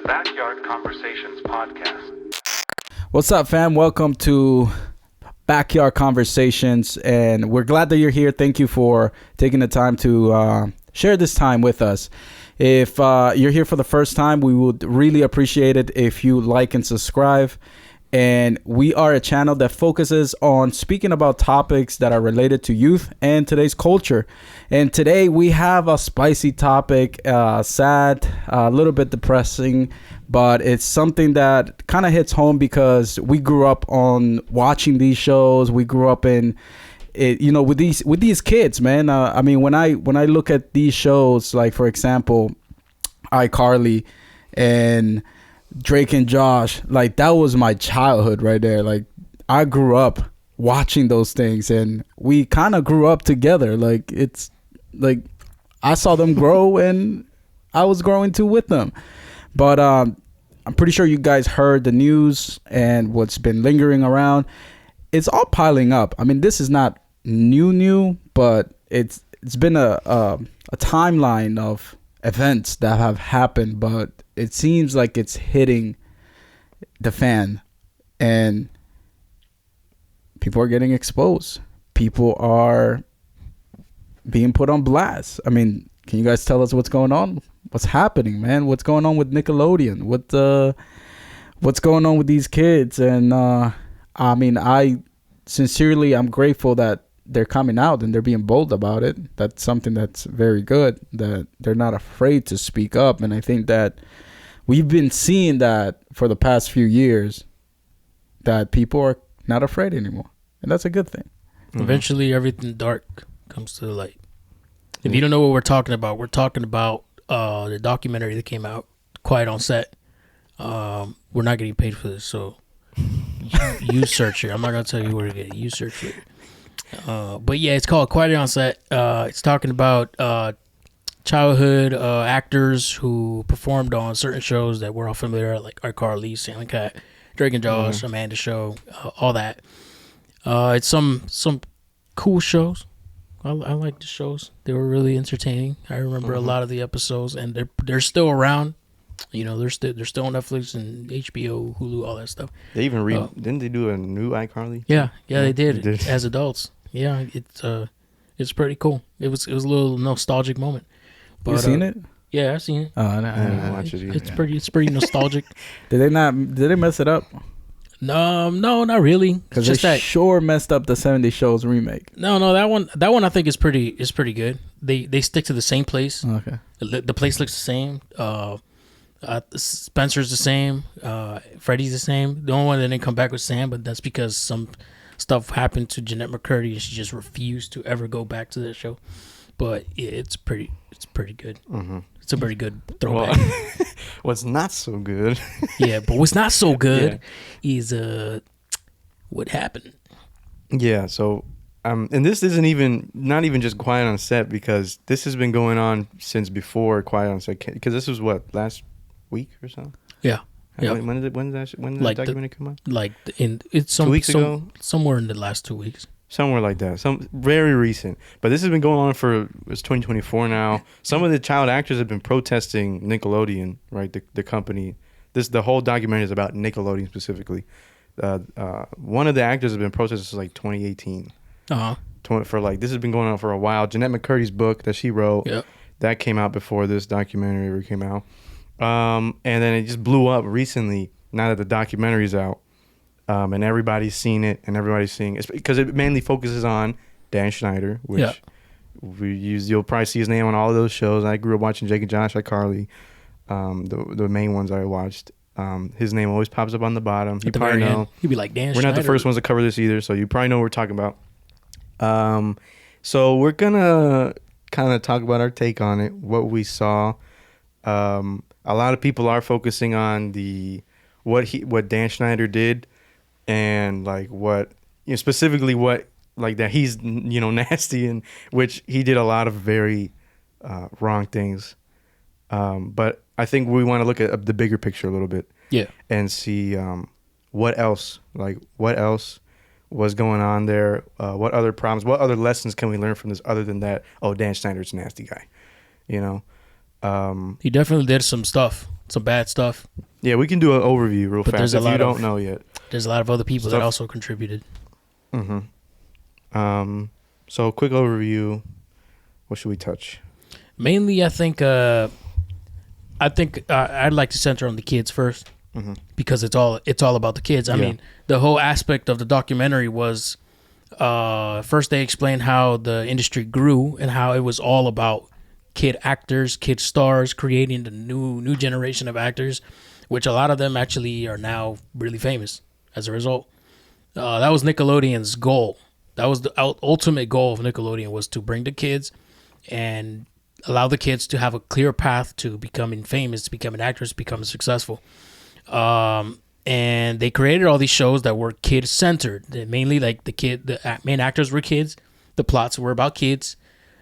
Backyard Conversations podcast. What's up, fam? Welcome to Backyard Conversations, and we're glad that you're here. Thank you for taking the time to share this time with us. If you're here for the first time, we would really appreciate it if you like and subscribe. And we are a channel that focuses on speaking about topics that are related to youth and today's culture. And today we have a spicy topic, sad, a little bit depressing, but it's something that kind of hits home because we grew up on watching these shows. We grew up in it, you know, with these kids, man. I mean, when I look at these shows, like for example, iCarly and Drake and Josh, like that was my childhood right there. Like I grew up watching those things and we kind of grew up together. Like it's like I saw them grow and I was growing too with them. But I'm pretty sure you guys heard the news and what's been lingering around. It's all piling up. I mean, this is not new, but it's been a timeline of events that have happened, but it seems like it's hitting the fan and people are getting exposed. People are being put on blast. I mean, can you guys tell us what's going on? What's happening, man? What's going on with Nickelodeon? What's going on with these kids? And I mean, I'm grateful that they're coming out and they're being bold about it. That's something that's very good, that they're not afraid to speak up. And I think that we've been seeing that for the past few years, that people are not afraid anymore. And that's a good thing. Eventually, everything dark comes to the light. If you don't know what we're talking about the documentary that came out, Quiet on Set. We're not getting paid for this, so you search it. I'm not going to tell you where to get it. You search it. But yeah, it's called Quiet on Set. It's talking about childhood actors who performed on certain shows that we're all familiar with, like iCarly, Sam and Cat, Drake and Josh, Amanda Show, all that. It's some cool shows. I like the shows. They were really entertaining. I remember a lot of the episodes, and they're still around. You know, they're still on Netflix and HBO, Hulu, all that stuff. They even didn't they do a new iCarly? Yeah, they did as adults. Yeah, it's pretty cool. It was a little nostalgic moment. But, you seen it? Yeah, I've seen it. I didn't watch it either. It's pretty nostalgic. Did they mess it up? No, not really. Because they sure messed up the 70 Shows remake. No, that one I think is pretty good. They stick to the same place. Okay. The place looks the same. Spencer's the same. Freddie's the same. The only one that didn't come back was Sam, but that's because some stuff happened to Jeanette McCurdy and she just refused to ever go back to that show. But yeah, it's pretty good. Mm-hmm. It's a pretty good throwback. What's not so good? Yeah, but what's not so good is what happened. Yeah, so and this isn't not even just Quiet on Set, because this has been going on since before Quiet on Set, because this was what, last week or so? Yeah. Yeah. When did that documentary come out? Like it's 2 weeks ago? Somewhere in the last 2 weeks. Somewhere like that. Some very recent. But this has been going on it's 2024 now. Some of the child actors have been protesting Nickelodeon, right? The company. The whole documentary is about Nickelodeon specifically. One of the actors has been protesting since like 2018. This has been going on for a while. Jeanette McCurdy's book that she wrote, that came out before this documentary ever came out. And then it just blew up recently, now that the documentary's out. And everybody's seen it, and everybody's seeing it, because it mainly focuses on Dan Schneider, which you'll probably see his name on all of those shows. I grew up watching Jake and Josh, iCarly, the main ones I watched. His name always pops up on the bottom. You probably know. He'd be like Dan We're Schneider. not the first ones to cover this either, so you probably know what we're talking about. So we're gonna kind of talk about our take on it, what we saw. A lot of people are focusing on what Dan Schneider did. And like specifically what like that he's nasty, and which he did a lot of very wrong things. But I think we want to look at the bigger picture a little bit, and see what else was going on there. What other problems? What other lessons can we learn from this other than that? Oh, Dan Schneider's a nasty guy, He definitely did some stuff some bad stuff. Yeah, we can do an overview real But fast there's a if you lot don't of- know yet. There's a lot of other people Stuff- that also contributed. So quick overview. What should we touch? Mainly, I think I'd like to center on the kids first because it's all about the kids. I Yeah. mean, the whole aspect of the documentary was first they explained how the industry grew and how it was all about kid actors, kid stars, creating the new generation of actors, which a lot of them actually are now really famous as a result. That was Nickelodeon's goal. That was the ultimate goal of Nickelodeon, was to bring the kids and allow the kids to have a clear path to becoming famous, to becoming actors, becoming successful. And they created all these shows that were kid centered. Mainly, like the main actors were kids. The plots were about kids.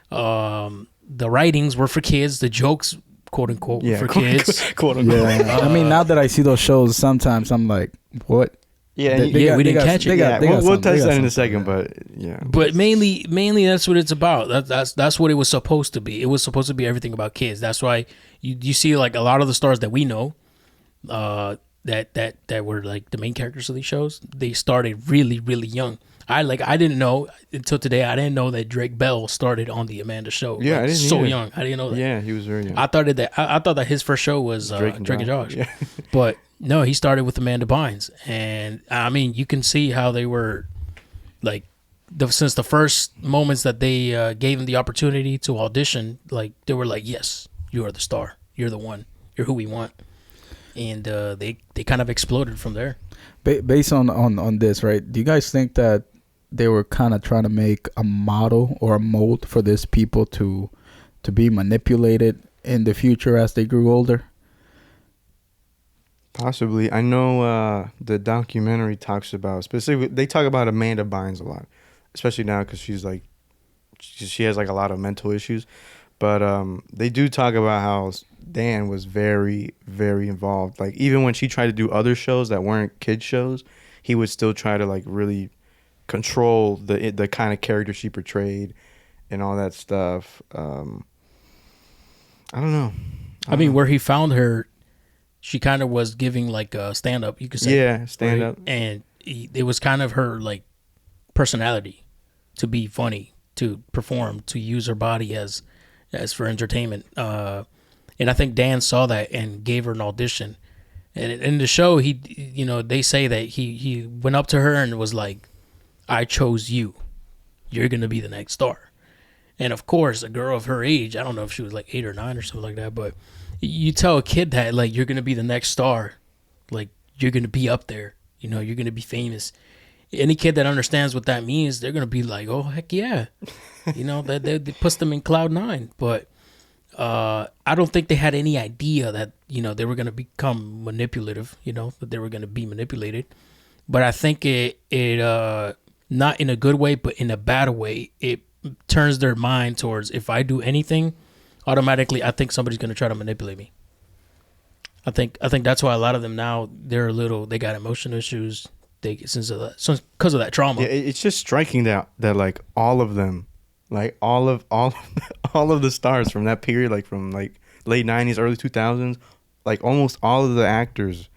The writings were for kids. The jokes, quote unquote, were for kids. Quote unquote. Yeah, I mean, now that I see those shows, sometimes I'm like, what? Yeah, They Yeah, we didn't got- catch it. they got- they we'll got some- touch they got that in a some- second, but yeah. But mainly that's what it's about. That's what it was supposed to be. It was supposed to be everything about kids. That's why you see like a lot of the stars that we know, that were like the main characters of these shows. They started really young. I didn't know until today. I didn't know that Drake Bell started on the Amanda Show. Yeah, like, I didn't so either. young. I didn't know that. Yeah, he was very young. I thought that his first show was Drake and Josh. Yeah. But no, he started with Amanda Bynes, and I mean, you can see how they were like since the first moments that they gave him the opportunity to audition. Like they were like, "Yes, you are the star. You're the one. You're who we want." And they kind of exploded from there. Based on this, right? Do you guys think that they were kind of trying to make a model or a mold for these people to be manipulated in the future as they grew older? Possibly. I know the documentary talks about specifically. They talk about Amanda Bynes a lot, especially now because she's like, she has like a lot of mental issues. But they do talk about how Dan was very, very involved. Like even when she tried to do other shows that weren't kid shows, he would still try to like really control the kind of character she portrayed and all that stuff. I don't know. I mean, where he found her, she kind of was giving like a stand up, you could say. Yeah, stand right? up. And it was kind of her like personality to be funny, to perform, to use her body as for entertainment. And I think Dan saw that and gave her an audition. And in the show, they say that he went up to her and was like, "I chose you. You're gonna be the next star." And of course, a girl of her age, I don't know if she was like 8 or 9 or something like that, but you tell a kid that like you're gonna be the next star, like you're gonna be up there, you're gonna be famous. Any kid that understands what that means, they're gonna be like, "Oh heck yeah," that puts them in cloud 9. But I don't think they had any idea that they were gonna become manipulative, that they were gonna be manipulated. But I think it not in a good way, but in a bad way, it turns their mind towards, if I do anything, automatically I think somebody's gonna try to manipulate me. I think that's why a lot of them now they got emotional issues. Because of that trauma. Yeah, it's just striking that like all of them, like all of the stars from that period, like from like late 90s, early 2000s, like almost all of the actors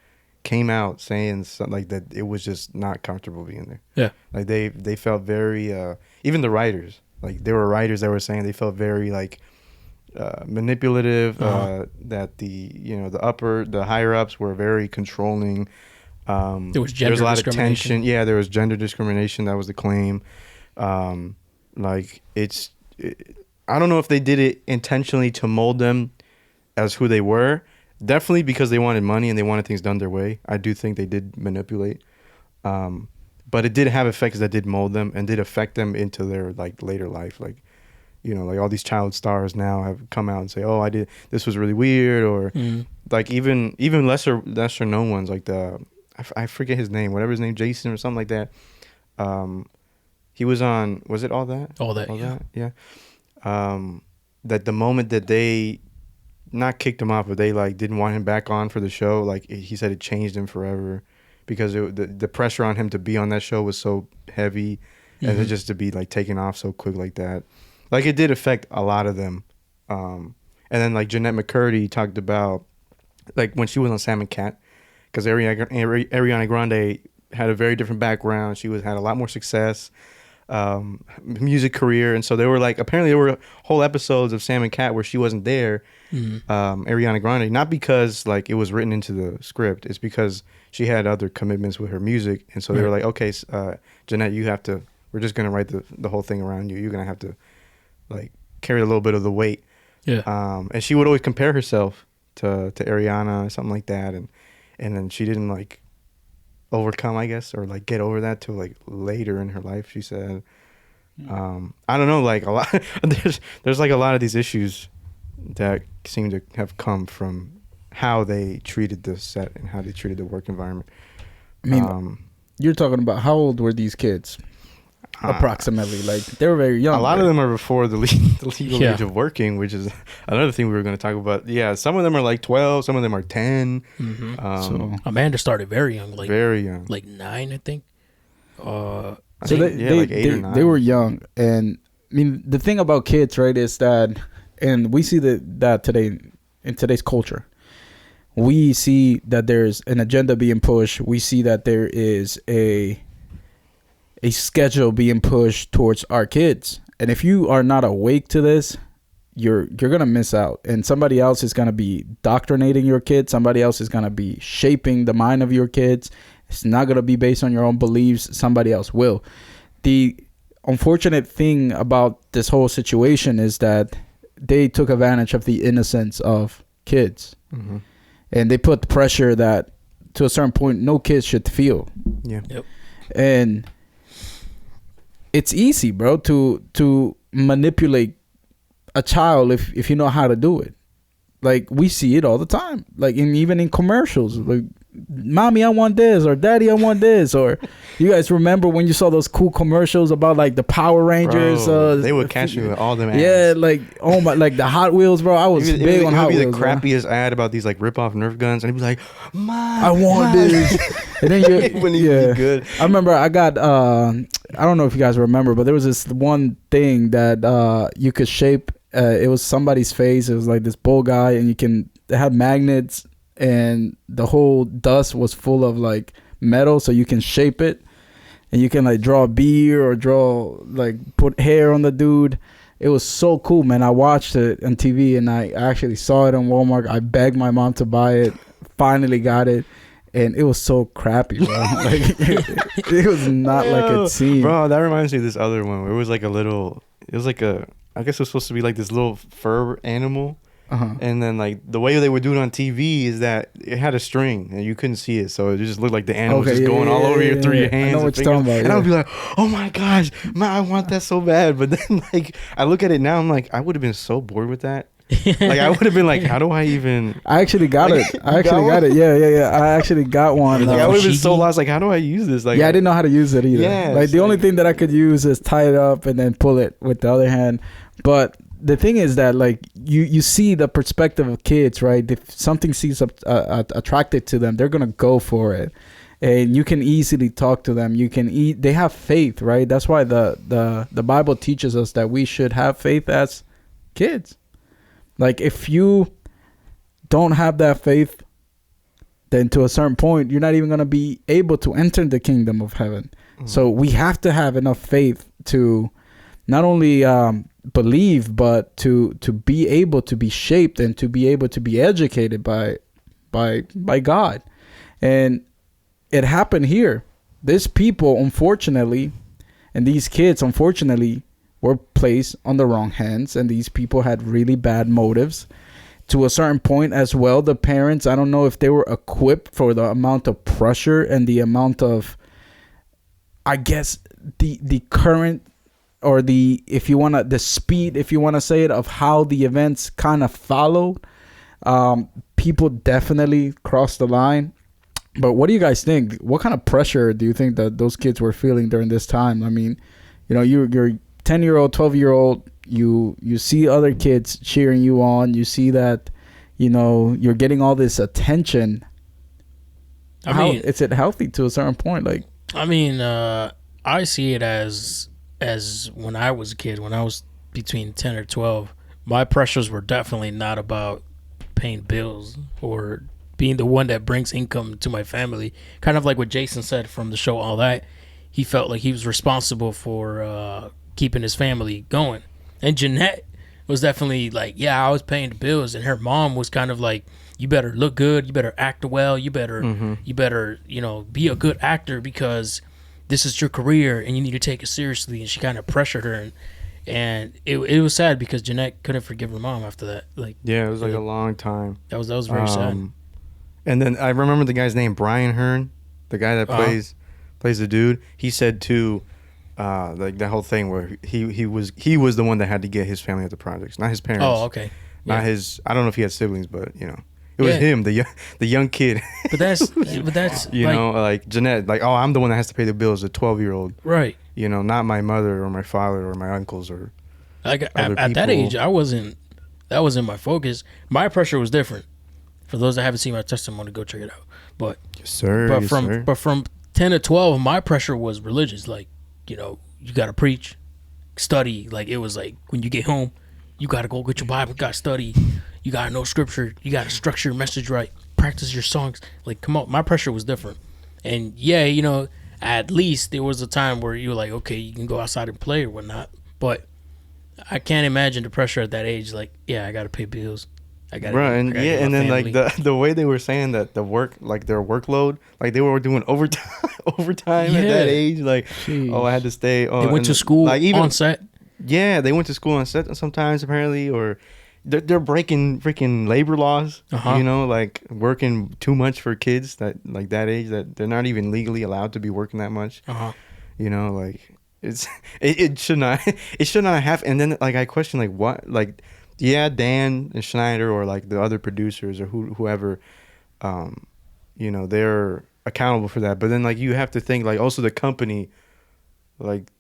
came out saying something like that it was just not comfortable being there. Yeah. Like they felt very even the writers, like there were writers that were saying they felt very like manipulative, that the higher ups were very controlling. There was a lot of discrimination. tension. Yeah, there was gender discrimination. That was the claim. I don't know if they did it intentionally to mold them as who they were. Definitely because they wanted money and they wanted things done their way. I do think they did manipulate. But it did have effects that did mold them and did affect them into their like later life. Like, like all these child stars now have come out and say, "Oh, this was really weird," or like even lesser known ones like I forget his name, whatever his name, Jason or something like that. He was on, was it All That? All That, yeah. That the moment that they not kicked him off, but they like didn't want him back on for the show, like he said it changed him forever because the pressure on him to be on that show was so heavy, and then just to be like taken off so quick like that, like it did affect a lot of them. And then like Jeanette McCurdy talked about like when she was on Sam and Cat, because Ariana Grande had a very different background. She had a lot more success, music career, and so there were like apparently there were whole episodes of Sam and Cat where she wasn't there. Ariana Grande, not because like it was written into the script, it's because she had other commitments with her music, and so they were like, okay, Jeanette, we're just gonna write the whole thing around you. You're gonna have to like carry a little bit of the weight. Yeah. And she would always compare herself to Ariana or something like that, and then she didn't like overcome, I guess, or like get over that till like later in her life, she said. I don't know, like a lot there's like a lot of these issues that seem to have come from how they treated the set and how they treated the work environment. I mean, you're talking about how old were these kids? Approximately, like they were very young. A lot right? of them are before the legal age of working, which is another thing we were going to talk about. Yeah, some of them are like 12, some of them are 10. So Amanda started very young, like very young, like 9, I think. So like 8 or 9. They were young, and I mean the thing about kids, right, is that, and we see that today in today's culture, we see that there's an agenda being pushed. We see that there is a schedule being pushed towards our kids, and if you are not awake to this, you're gonna miss out, and somebody else is gonna be indoctrinating your kids. Somebody else is gonna be shaping the mind of your kids. It's not gonna be based on your own beliefs. Somebody else will. The unfortunate thing about this whole situation is that they took advantage of the innocence of kids, and they put pressure that to a certain point no kids should feel. Yeah. Yep. And it's easy, bro, to manipulate a child if you know how to do it. Like we see it all the time, like even in commercials, like mommy I want this, or daddy I want this, or you guys remember when you saw those cool commercials about like the Power Rangers? Bro, they would catch you with all them ads. Yeah, like oh my, like the Hot Wheels, bro. I was big on Hot Wheels. It would be the crappiest ad about these like rip off Nerf guns, and it'd be like, Mom, I want this. And then it wouldn't even be good. I remember I got I don't know if you guys remember, but there was this one thing that you could shape. It was somebody's face. It was like this bull guy, and they had magnets, and the whole dust was full of like metal, so you can shape it, and you can like draw a beard or put hair on the dude. It was so cool, man. I watched it on TV, and I actually saw it on Walmart. I begged my mom to buy it. Finally got it. And it was so crappy, bro. Like it was not like it seemed. Bro, that reminds me of this other one where it was like I guess it was supposed to be like this little fur animal. And then like the way they would do it on TV is that it had a string and you couldn't see it, so it just looked like the animal was just going all over you through your hands. I know what you're talking about. And I would be like, oh my gosh, man, I want that so bad. But then like I look at it now, I'm like, I would have been so bored with that. Like I would have been like, how do I even? I actually got it. I actually got it. Yeah. I actually got one. Like, I would have been so lost. Like, how do I use this? Like, yeah, I didn't know how to use it either. Yeah, like the only thing that I could use is tie it up and then pull it with the other hand. But the thing is that like you see the perspective of kids, right? If something seems attractive to them, they're gonna go for it, and you can easily talk to them. They have faith, right? That's why the Bible teaches us that we should have faith as kids. Like if you don't have that faith, then to a certain point, you're not even going to be able to enter the kingdom of heaven. So we have to have enough faith to not only believe, but to be able to be shaped and to be able to be educated by God. And it happened here. These people, unfortunately, and these kids, unfortunately, were placed on the wrong hands, and these people had really bad motives. To a certain point as well, the parents, I don't know if they were equipped for the amount of pressure and the amount of, I guess, the current, or the speed, if you want to say it, of how the events kind of followed. People definitely crossed the line. But what do you guys think? What kind of pressure do you think that those kids were feeling during this time? I mean, you're 10-year-old, 12-year-old, you see other kids cheering you on. You see that, you're getting all this attention. Is it healthy to a certain point? Like, I mean, I see it as when I was a kid, when I was between 10 or 12, my pressures were definitely not about paying bills or being the one that brings income to my family. Kind of like what Jason said from the show All That. He felt like he was responsible for keeping his family going. And Jeanette was definitely like, yeah, I was paying the bills, and her mom was kind of like, you better look good, you better act well, you better be a good actor because this is your career and you need to take it seriously. And she kind of pressured her, and it was sad because Jeanette couldn't forgive her mom after that. Like, yeah, it was like a long time. That was very sad. And then I remember the guy's name, Brian Hearn, the guy that plays the dude. He said too, like that whole thing where he was the one that had to get his family at the projects, not his parents. Oh, okay. Yeah. Not his. I don't know if he had siblings, but it was him, the young kid. But that's like Jeanette, like, oh, I'm the one that has to pay the bills, a 12-year-old. Right. Not my mother or my father or my uncles or like at that age, that wasn't my focus. My pressure was different. For those that haven't seen my testimony, go check it out. But from 10 to 12, my pressure was religious. Like, you gotta preach, study. Like, it was like when you get home, you gotta go get your Bible, gotta study. You gotta know scripture. You gotta structure your message right. Practice your songs. Like, come on, my pressure was different. And yeah, at least there was a time where you were like, okay, you can go outside and play or whatnot. But I can't imagine the pressure at that age. Like, yeah, I gotta pay bills. I gotta. Right, and then family. like the way they were saying that the work, like their workload, like they were doing overtime at that age. Like, Jeez. oh, I had to stay. Oh, they went to school like, even on set. Yeah, they went to school on set sometimes apparently, or they're breaking freaking labor laws. Like working too much for kids that like that age that they're not even legally allowed to be working that much. Like it should not have. And then like I question like what like. Yeah, Dan and Schneider or like the other producers or whoever, they're accountable for that. But then like you have to think like also the company, like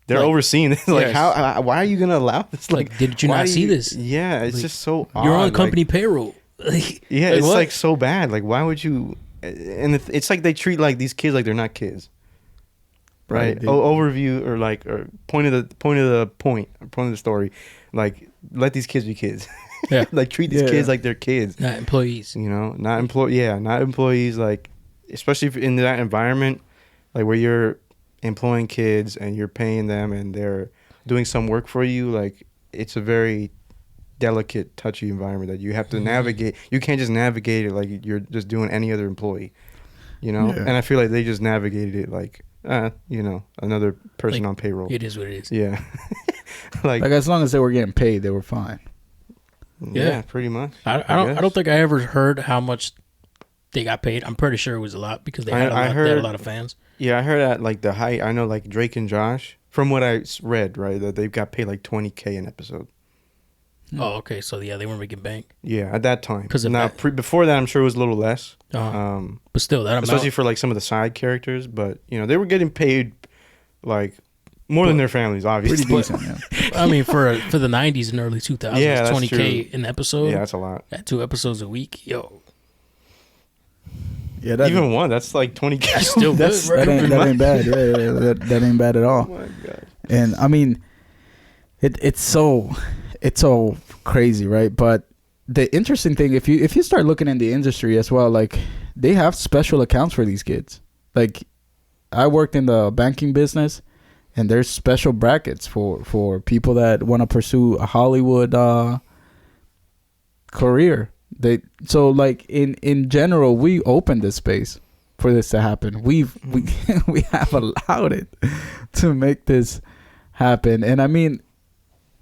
they're overseeing this. Like yes. Why are you gonna allow this? Like did you not see this? Yeah, it's like, just so odd. You're on company payroll. Yeah, it's like so bad. Like why would you? And it's like they treat like these kids like they're not kids. Right. Overview or like or point of the story, like let these kids be kids. Yeah. Like treat these kids like they're kids, not employees. Not employees. Like especially in that environment, like where you're employing kids and you're paying them and they're doing some work for you. Like it's a very delicate, touchy environment that you have to navigate. You can't just navigate it like you're just doing any other employee. And I feel like they just navigated it like. Another person on payroll. It is what it is. Yeah. like as long as they were getting paid, they were fine. Yeah, pretty much. I don't think I ever heard how much they got paid. I'm pretty sure it was a lot because they had a lot of fans. Yeah, I heard at like the height. I know like Drake and Josh, from what I read, right, that they've got paid like $20K an episode. Oh, okay. So yeah, they weren't making bank. Yeah, at that time. Because before that, I'm sure it was a little less. But still, that amount, especially for like some of the side characters. But they were getting paid like more than their families, obviously. Pretty decent. Yeah. I mean, for the '90s and early 2000s, yeah, $20K an episode. Yeah, that's a lot. At 2 episodes a week, yo. Yeah, even one. That's like $20K. That's still good. That ain't bad. Yeah, that ain't bad at all. Oh my god. And I mean, it's so crazy, right? But the interesting thing, if you start looking in the industry as well, like they have special accounts for these kids. Like I worked in the banking business, and there's special brackets for people that want to pursue a Hollywood career. So like in general, we opened this space for this to happen. We have allowed it to make this happen, and I mean,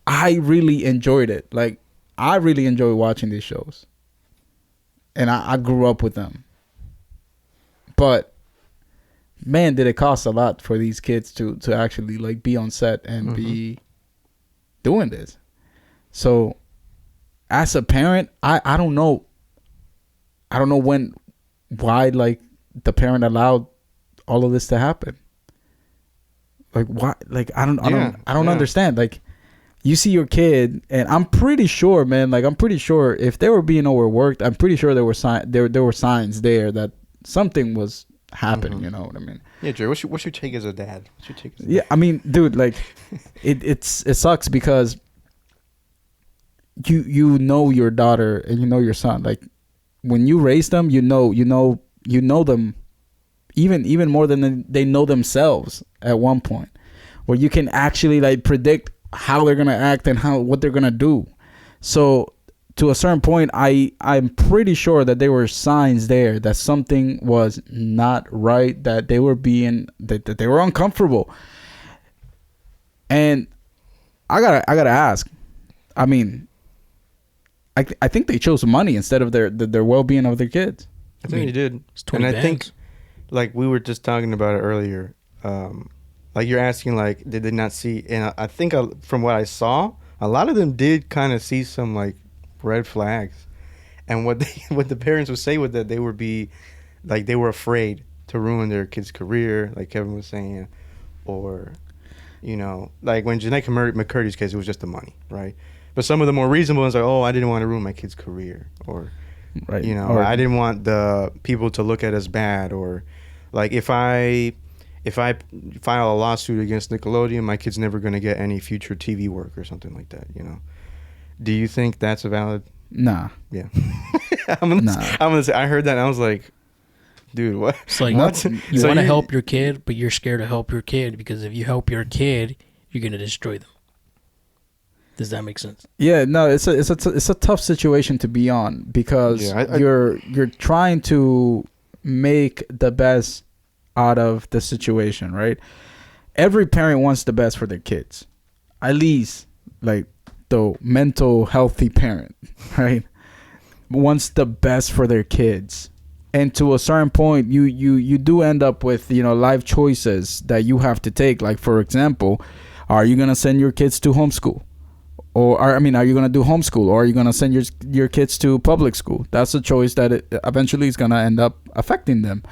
I really enjoyed it. Like, I really enjoy watching these shows. And I grew up with them. But, man, did it cost a lot for these kids to actually, like, be on set and be doing this. So, as a parent, I don't know. I don't know why, like, the parent allowed all of this to happen. Like, why? Like, I don't understand. Like, you see your kid, and I'm pretty sure, man. Like, I'm pretty sure if they were being overworked, I'm pretty sure there were signs there that something was happening. You know what I mean? Yeah, Jerry. What's your take as a dad? Yeah, I mean, dude, like, it sucks because you know your daughter and you know your son. Like, when you raise them, you know them even more than they know themselves at one point, where you can actually like predict how they're gonna act and what they're gonna do. So to a certain point, I'm pretty sure that there were signs there that something was not right, that they were that they were uncomfortable. And I gotta ask. I mean, I think they chose money instead of their well-being of their kids. I think they did. It's 20 and I think, bands. like we were just talking about it earlier, like you're asking, like, did they not see? And I think from what I saw, a lot of them did kind of see some like red flags, and what the parents would say with that, they were afraid to ruin their kid's career, like Kevin was saying, or, you know, like when Janae McCurdy's case, it was just the money, right? But some of the more reasonable ones are, oh, I didn't want to ruin my kid's career, or, Right. you know, Or I didn't want the people to look at us bad, or like if I file a lawsuit against Nickelodeon, my kid's never going to get any future TV work or something like that, you know. Do you think that's a valid? Nah. Yeah. I'm gonna say I heard that and I was like, dude, what? It's like What? you So want to help your kid, but you're scared to help your kid because if you help your kid, you're gonna destroy them. Does that make sense? Yeah, no, it's a tough situation to be on, because you're trying to make the best out of the situation, right? Every parent wants the best for their kids, at least like the mental healthy parent, right? Wants the best for their kids, and to a certain point, you do end up with, you know, life choices that you have to take. Like, for example, are you gonna send your kids to homeschool? Are you going to do homeschool, or are you going to send your kids to public school? That's a choice that eventually is going to end up affecting them.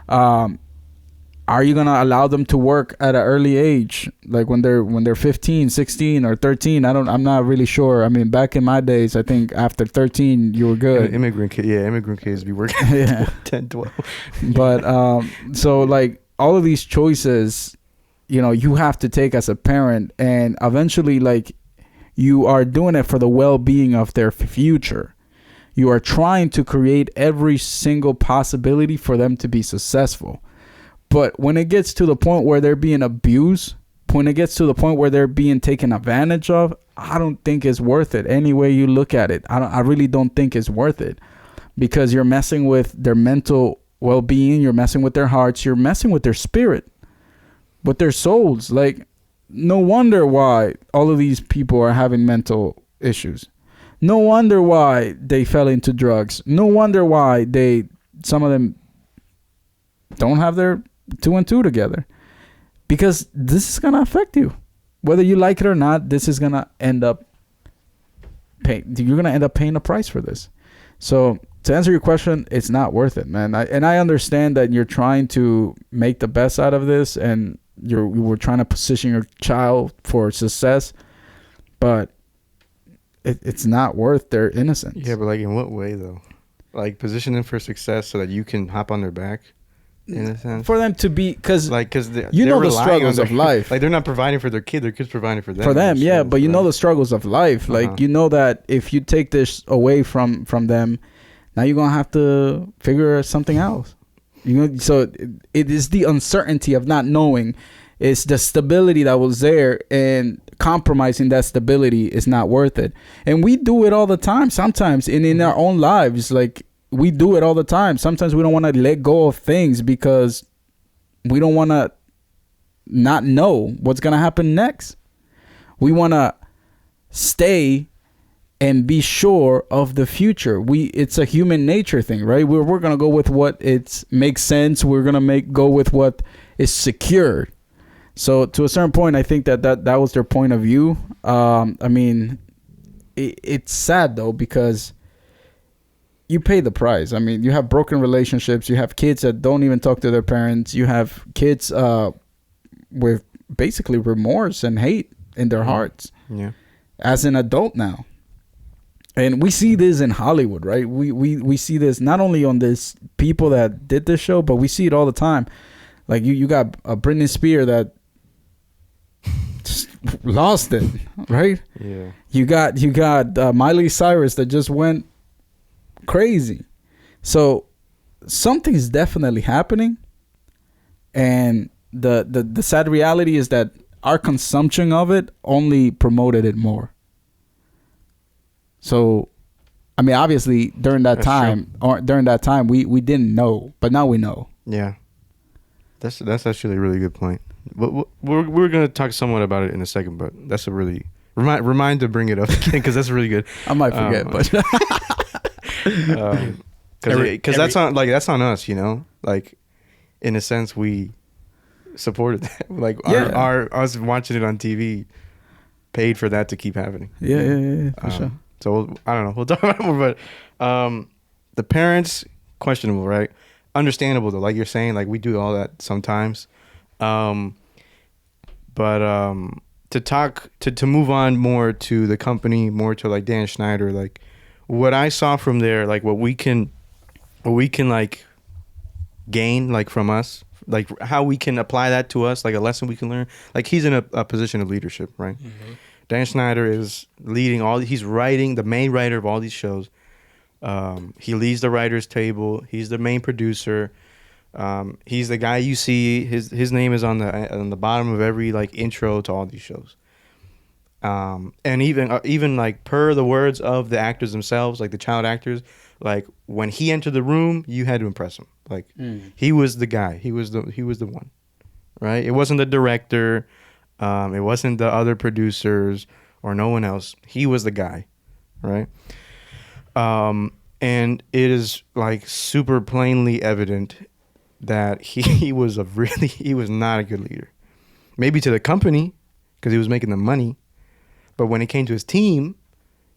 Are you going to allow them to work at an early age, like when they're 15, 16, or 13? I'm not really sure. I mean, back in my days, I think after 13 you were good. Immigrant kids be working Yeah. 10, 12. But so like all of these choices, you know, you have to take as a parent, and eventually, like, you are doing it for the well-being of their future. You are trying to create every single possibility for them to be successful. But when it gets to the point where they're being abused, when it gets to the point where they're being taken advantage of, I don't think it's worth it. Any way you look at it, I really don't think it's worth it, because you're messing with their mental well-being, you're messing with their hearts, you're messing with their spirit, with their souls. Like, no wonder why all of these people are having mental issues. No wonder why they fell into drugs. No wonder why some of them don't have their 2 and 2 together. Because this is going to affect you. Whether you like it or not, this is going to end up you're going to end up paying a price for this. So to answer your question, it's not worth it, man. I understand that you're trying to make the best out of this, and you were trying to position your child for success, but it's not worth their innocence. Yeah, but like in what way though? Like position them for success so that you can hop on their back, in a sense. For them to be, because you know the struggles of life. Like they're not providing for their kid; their kid's providing for them. For them, yeah. But you know the struggles of life. Like you know that if you take this away from them, now you're gonna have to figure something else. You know, so it is the uncertainty of not knowing. It's the stability that was there, and compromising that stability is not worth it. And we do it all the time. Sometimes in our own lives, like we do it all the time. Sometimes we don't want to let go of things because we don't want to not know what's gonna happen next. We want to stay and be sure of the future. It's a human nature thing, right? We're gonna go with what makes sense. We're gonna go with what is secure. So to a certain point, I think that was their point of view. I mean, it's sad though, because you pay the price. I mean, you have broken relationships. You have kids that don't even talk to their parents. You have kids with basically remorse and hate in their hearts. Yeah. As an adult now. And we see this in Hollywood, right? We see this not only on this people that did this show, but we see it all the time. Like you got a Britney Spears that just lost it, right? Yeah. You got Miley Cyrus that just went crazy. So something's definitely happening, and the sad reality is that our consumption of it only promoted it more. So, I mean, obviously during that time, we didn't know, but now we know. Yeah, that's actually a really good point. But we're gonna talk somewhat about it in a second. But that's a really remind to bring it up again because that's really good. I might forget, but because that's on us, you know. Like in a sense, we supported that. Like our us watching it on TV paid for that to keep happening. Yeah, for sure. So I don't know. We'll talk about it more, but the parents questionable, right? Understandable though, like you're saying, like we do all that sometimes. But to move on more to the company, more to like Dan Schneider, like what I saw from there, like what we can like gain like from us, like how we can apply that to us, like a lesson we can learn. Like he's in a position of leadership, right? Mm-hmm. Dan Schneider is leading he's writing, the main writer of all these shows. He leads the writers' table. He's the main producer. He's the guy you see. His name is on the bottom of every like intro to all these shows. And even like per the words of the actors themselves, like the child actors, like when he entered the room, you had to impress him. Like he was the guy. He was the one, right? It wasn't the director. It wasn't the other producers or no one else. He was the guy, right? And it is like super plainly evident that he was not a good leader. Maybe to the company because he was making the money, but when it came to his team,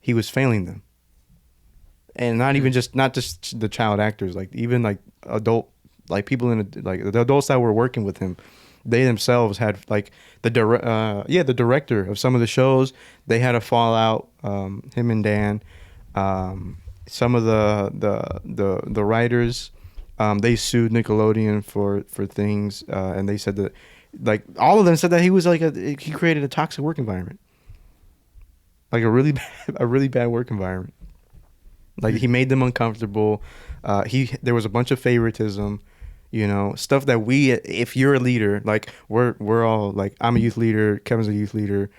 he was failing them. And not just the child actors, like even like adult, like people like the adults that were working with him. They themselves had like the director of some of the shows. They had a fallout. Him and Dan. Some of the writers, they sued Nickelodeon for things, and they said that, like all of them said that he was he created a toxic work environment, like a really bad work environment. Like he made them uncomfortable. There was a bunch of favoritism. You know, stuff that if you're a leader, like we're all like, I'm a youth leader, Kevin's a youth leader,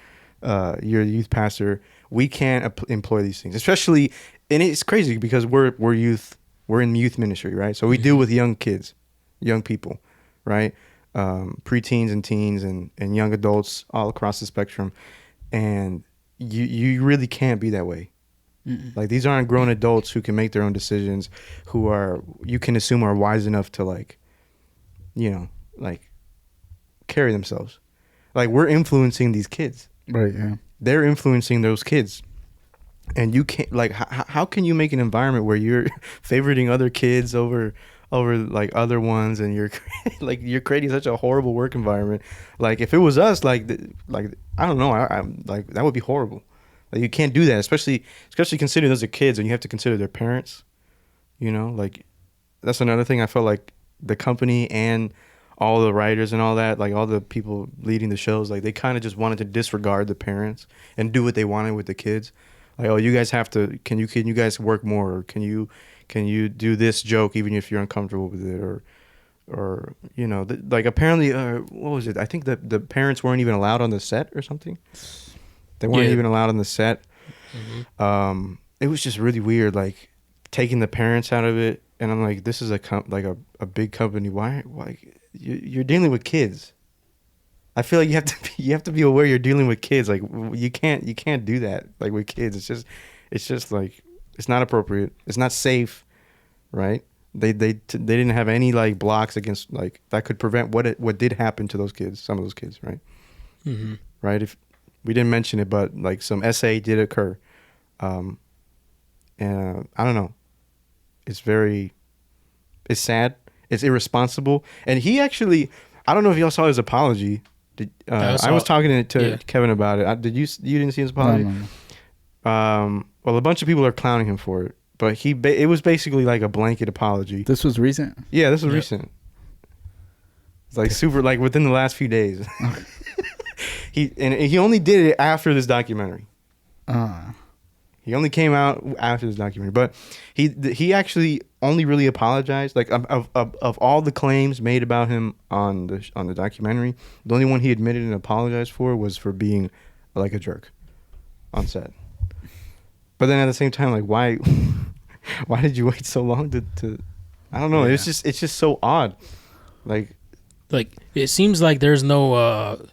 you're a youth pastor. We can't employ these things, especially, and it's crazy because we're youth, we're in youth ministry, right? So we deal with young kids, young people, right? Preteens and teens and young adults all across the spectrum. And you really can't be that way. Mm-mm. Like these aren't grown adults who can make their own decisions, you can assume are wise enough to like, you know, like carry themselves. Like we're influencing these kids. Right, yeah. They're influencing those kids. And you can't, like, how can you make an environment where you're favoriting other kids over like other ones, and you're like you're creating such a horrible work environment? Like if it was us, like I don't know, I'm like that would be horrible. Like you can't do that, especially considering those are kids, and you have to consider their parents. You know, like that's another thing I felt like the company and all the writers and all that, like all the people leading the shows, like they kind of just wanted to disregard the parents and do what they wanted with the kids. Like, oh, you guys have to, can you guys work more? Or can you do this joke even if you're uncomfortable with it? Or you know, like apparently, what was it? I think that the parents weren't even allowed on the set or something. They weren't even allowed on the set. Mm-hmm. It was just really weird, like taking the parents out of it. And I'm like, this is a big company. Why you're dealing with kids? I feel like you have to be aware you're dealing with kids. Like you can't do that like with kids. It's just like it's not appropriate. It's not safe, right? They didn't have any like blocks against like that could prevent what did happen to those kids. Some of those kids, right? Mm-hmm. Right. If we didn't mention it, but like some SA did occur, and I don't know. It's sad. It's irresponsible. And he actually, I don't know if y'all saw his apology. I was talking to Kevin about it. You didn't see his apology? No. Well, a bunch of people are clowning him for it, but it was basically like a blanket apology. This was recent? Yeah, this was recent. It's like super, like within the last few days. He only did it after this documentary. He only came out after this documentary, but he actually only really apologized. Like of all the claims made about him on the documentary, the only one he admitted and apologized for was for being like a jerk on set. But then at the same time, like why did you wait so long to I don't know. Yeah. It's just so odd. Like it seems like there's no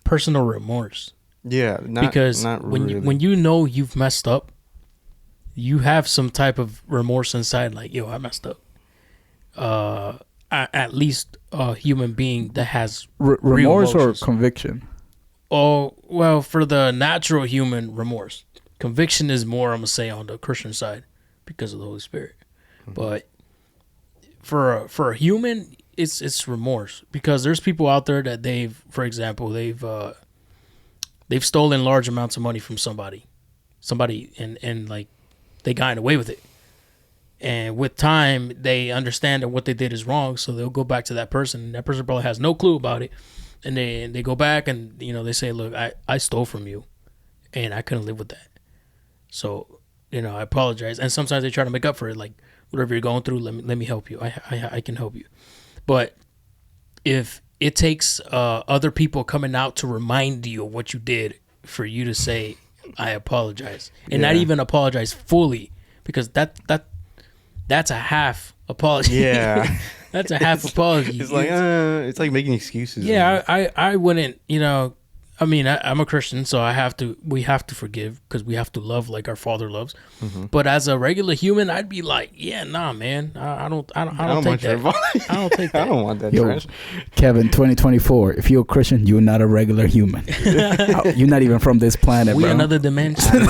personal remorse. Yeah, Because not when really. when you know you've messed up, you have some type of remorse inside, like, yo, I messed up. At least a human being that has real remorse or emotions. conviction? Oh, well, for the natural human, remorse. Conviction is more, I'm gonna say, on the Christian side because of the Holy Spirit. Mm-hmm. But for a human, it's remorse, because there's people out there that for example, they've stolen large amounts of money from somebody, and like they got away with it. And with time, they understand that what they did is wrong, so they'll go back to that person. And that person probably has no clue about it, and they go back and they say, "Look, I stole from you, and I couldn't live with that. So I apologize." And sometimes they try to make up for it, like, whatever you're going through, let me help you. I can help you. But if it takes other people coming out to remind you of what you did for you to say, I apologize, and not even apologize fully, because that's a half apology. Yeah. That's a half apology. It's like making excuses. Yeah, I wouldn't, I mean, I'm a Christian, so we have to forgive, because we have to love like our Father loves. Mm-hmm. But as a regular human, I'd be like, yeah, nah, man, I don't take want that. your I don't take that. I don't want that Yo, trash. Kevin, 2024. If you're a Christian, you're not a regular human. You're not even from this planet, We bro. another dimension.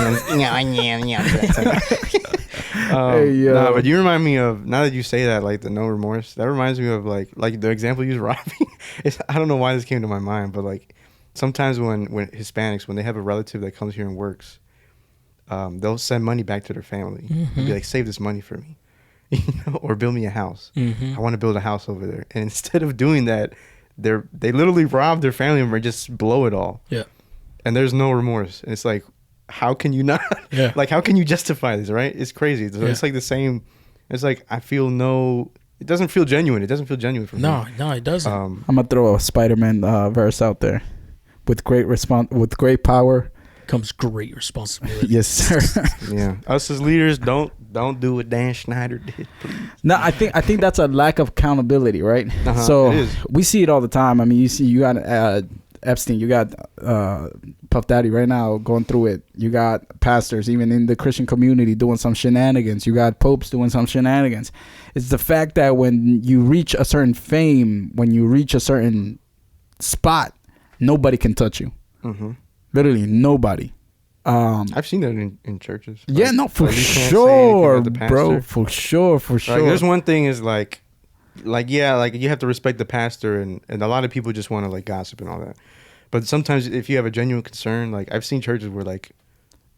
Hey, yo. Nah, but you remind me of, now that you say that, like the no remorse, that reminds me of like the example you used, robbing. I don't know why this came to my mind, but like sometimes when Hispanics, when they have a relative that comes here and works, they'll send money back to their family and be like, save this money for me, or build me a house. I want to build a house over there. And instead of doing that, they literally rob their family member and just blow it all. Yeah. And there's no remorse. And it's like, how can you not? Yeah. Like, how can you justify this, right? It's crazy. So it's like the same. It's like, it doesn't feel genuine. It doesn't feel genuine for me. No, it doesn't. I'm gonna throw a Spider-Man verse out there. With great power Comes great responsibility. yes, sir. Yeah. Us as leaders, don't do what Dan Schneider did, please. No, I think that's a lack of accountability, right? So it is. we see it all the time. I mean, you got Epstein, you got Puff Daddy right now going through it. You got pastors, even in the Christian community, doing some shenanigans. You got popes doing some shenanigans. It's the fact that when you reach a certain fame, when you reach a certain spot, nobody can touch you. Mm-hmm. Literally nobody. I've seen that in churches. Yeah, Like- no, for like you can't say anything sure, about the bro. pastor. For sure. Like, there's one thing is like yeah, like you have to respect the pastor, and a lot of people just want to like gossip and all that. But sometimes if you have a genuine concern, like I've seen churches where like,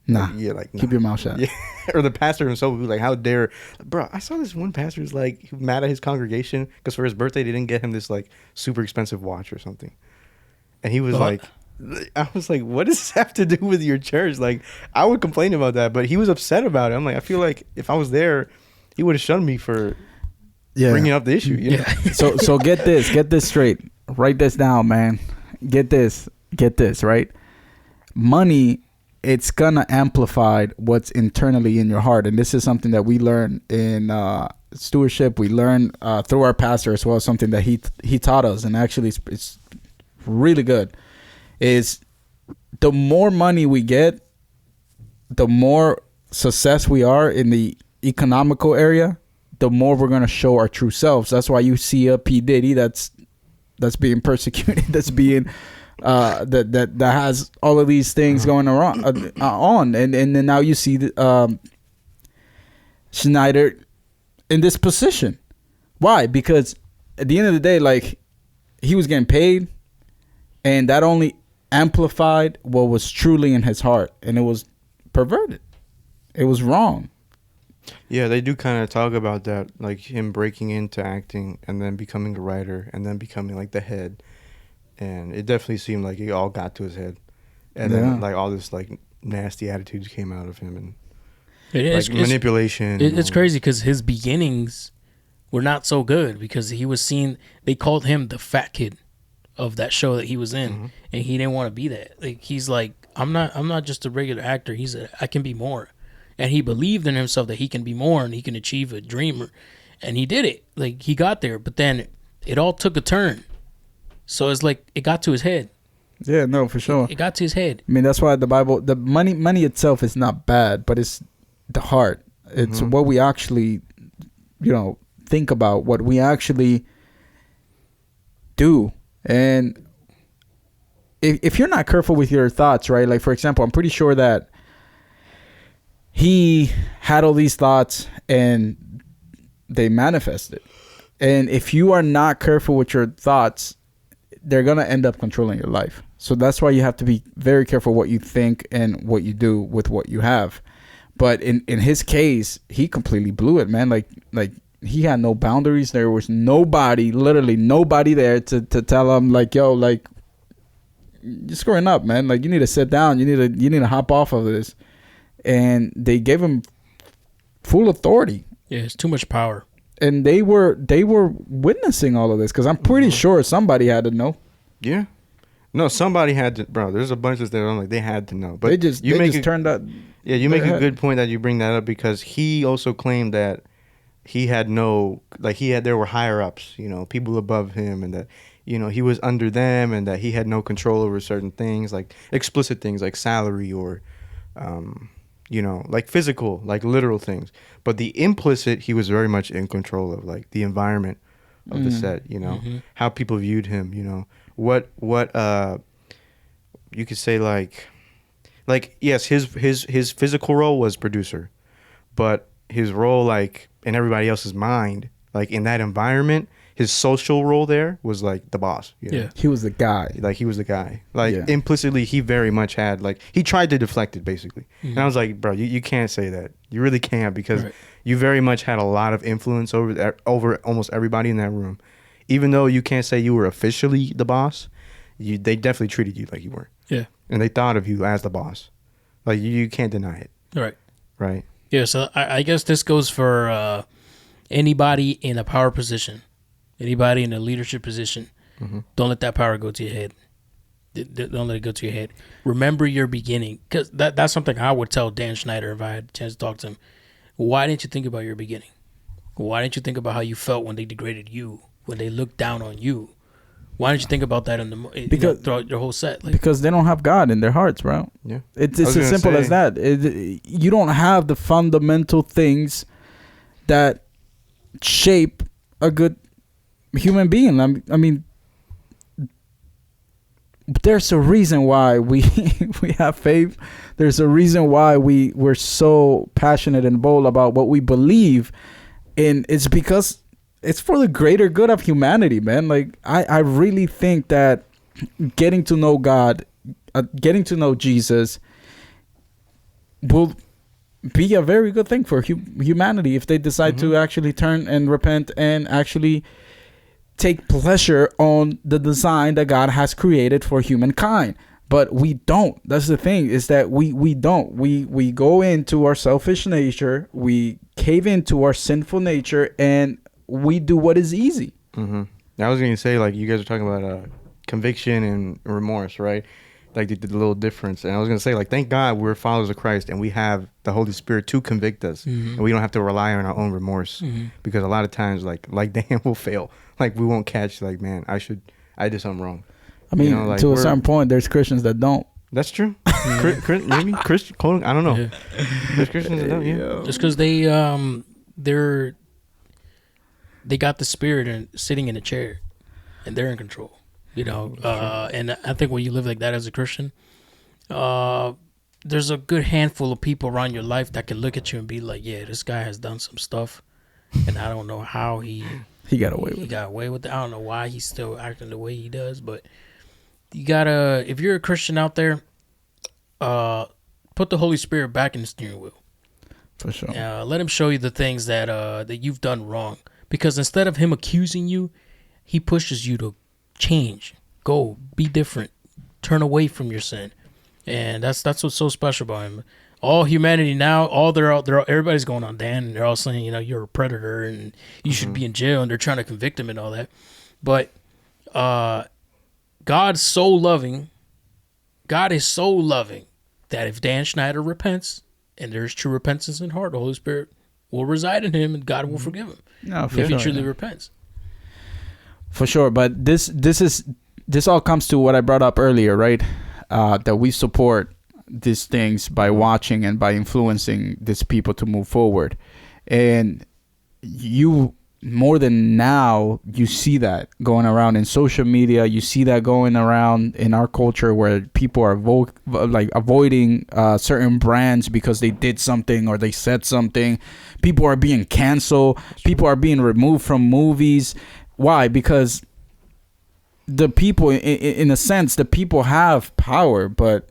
nah, nah. keep your mouth shut. Yeah. Or the pastor himself would be like, how dare, bro, I saw this one pastor who's like mad at his congregation because for his birthday they didn't get him this like super expensive watch or something. And he was like, I was like, what does this have to do with your church? Like, I would complain about that, but he was upset about it. I'm like, I feel like if I was there, he would have shunned me for bringing up the issue. You know? So get this straight. Write this down, man. Get this, right? Money, it's gonna amplify what's internally in your heart, and this is something that we learn in stewardship. We learn through our pastor as well. Something that he taught us, and actually it's really good. Is the more money we get, the more success we are in the economical area, the more we're gonna show our true selves. That's why you see a P. Diddy that's being persecuted, that's being that has all of these things going around on, and then now you see Schneider in this position. Why? Because at the end of the day, like, he was getting paid, and that only amplified what was truly in his heart, and it was perverted. It was wrong. Yeah, they do kind of talk about that, like him breaking into acting and then becoming a writer and then becoming like the head. And it definitely seemed like it all got to his head. And then like all this like nasty attitudes came out of him, and It's manipulation. It's crazy because his beginnings were not so good because he was seen. They called him the fat kid of that show that he was in, and he didn't want to be that. Like he's like, I'm not just a regular actor. He said I can be more, and he believed in himself that he can be more and he can achieve a dream, and he did it. Like he got there, but then it all took a turn. So it's like it got to his head. Yeah, no, for sure. It got to his head. I mean, that's why the Bible, the money itself is not bad, but it's the heart. It's what we actually, think about, what we actually do. And if you're not careful with your thoughts, right? Like, for example, I'm pretty sure that he had all these thoughts and they manifested. And if you are not careful with your thoughts, they're going to end up controlling your life. So that's why you have to be very careful what you think and what you do with what you have. But in his case, he completely blew it, man. Like he had no boundaries. There was nobody, literally nobody there to tell him like, yo, like you're screwing up, man. Like you need to sit down. You need to hop off of this. And they gave him full authority. Yeah, it's too much power. And they were witnessing all of this because I'm pretty sure somebody had to know. Yeah. No, somebody had to, bro. There's a bunch of stuff. I'm like, they had to know. But they just turned out. Yeah, you make a good point that you bring that up because he also claimed that he had there were higher ups, people above him, and that, he was under them, and that he had no control over certain things, like explicit things like salary or, like physical, like literal things. But the implicit, he was very much in control of, like the environment of the set, how people viewed him, what you could say like yes, his physical role was producer, but his role like in everybody else's mind, like in that environment, his social role there was like the boss. Yeah, he was the guy. Like he was the guy. Like implicitly, he very much had like he tried to deflect it basically. And I was like, bro, you can't say that. You really can't because you very much had a lot of influence over almost everybody in that room. Even though you can't say you were officially the boss, they definitely treated you like you were. Yeah. And they thought of you as the boss. Like, you can't deny it. Right. Right. Yeah, so I guess this goes for anybody in a power position, anybody in a leadership position. Don't let that power go to your head. Don't let it go to your head. Remember your beginning. Because that's something I would tell Dan Schneider if I had a chance to talk to him. Why didn't you think about your beginning? Why didn't you think about how you felt when they degraded you, when they looked down on you? Why didn't you think about that throughout your whole set? Like, because they don't have God in their hearts, bro. Yeah, it's as simple as that. You don't have the fundamental things that shape a good human being. I mean, there's a reason why we have faith. There's a reason why we're so passionate and bold about what we believe, and it's because it's for the greater good of humanity, man. Like, I really think that getting to know God, getting to know Jesus will be a very good thing for humanity if they decide to actually turn and repent and actually take pleasure on the design that God has created for humankind. But we don't. That's the thing, is that we don't. We go into our selfish nature, we cave into our sinful nature, and we do what is easy. I was going to say, like, you guys are talking about conviction and remorse, right? Like, the little difference. And I was going to say, like, thank God we're followers of Christ and we have the Holy Spirit to convict us. And we don't have to rely on our own remorse. Because a lot of times, like Dan will fail. Like, we won't catch, like, man, I did something wrong. I mean, to a certain point, there's Christians that don't. That's true. Maybe Christian, I don't know. There's Christians that don't, Just because they got the spirit and sitting in a chair, and they're in control, and I think when you live like that as a Christian, there's a good handful of people around your life that can look at you and be like, yeah, this guy has done some stuff, and I don't know how he got away with it. He got away with it. I don't know why he's still acting the way he does, but you gotta, if you're a Christian out there, put the Holy Spirit back in the steering wheel. For sure. Let him show you the things that you've done wrong. Because instead of him accusing you, he pushes you to change, go, be different, turn away from your sin. And that's what's so special about him. All humanity now, everybody's going on Dan, and they're all saying, you're a predator and you should be in jail, and they're trying to convict him and all that. But God's so loving. God is so loving that if Dan Schneider repents, and there's true repentance in heart, the Holy Spirit will reside in him, and God will forgive him if he truly repents. For sure, but this all comes to what I brought up earlier, right? That we support these things by watching and by influencing these people to move forward. And you, more than now, you see that going around in social media. You see that going around in our culture where people are avoiding certain brands because they did something or they said something. People are being canceled. People are being removed from movies. Why? Because the people, in a sense, the people have power, but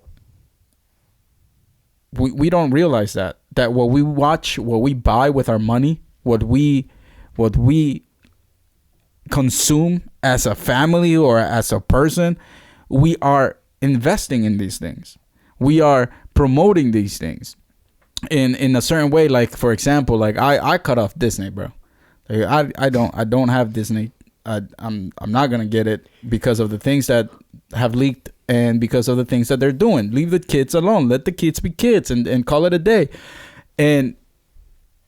we don't realize that what we watch, what we buy with our money, what we consume as a family or as a person, we are investing in these things. We are promoting these things in a certain way. Like, for example, like I cut off Disney, bro. Like, I don't have Disney. I'm not gonna get it because of the things that have leaked and because of the things that they're doing. Leave the kids alone. Let the kids be kids and call it a day. And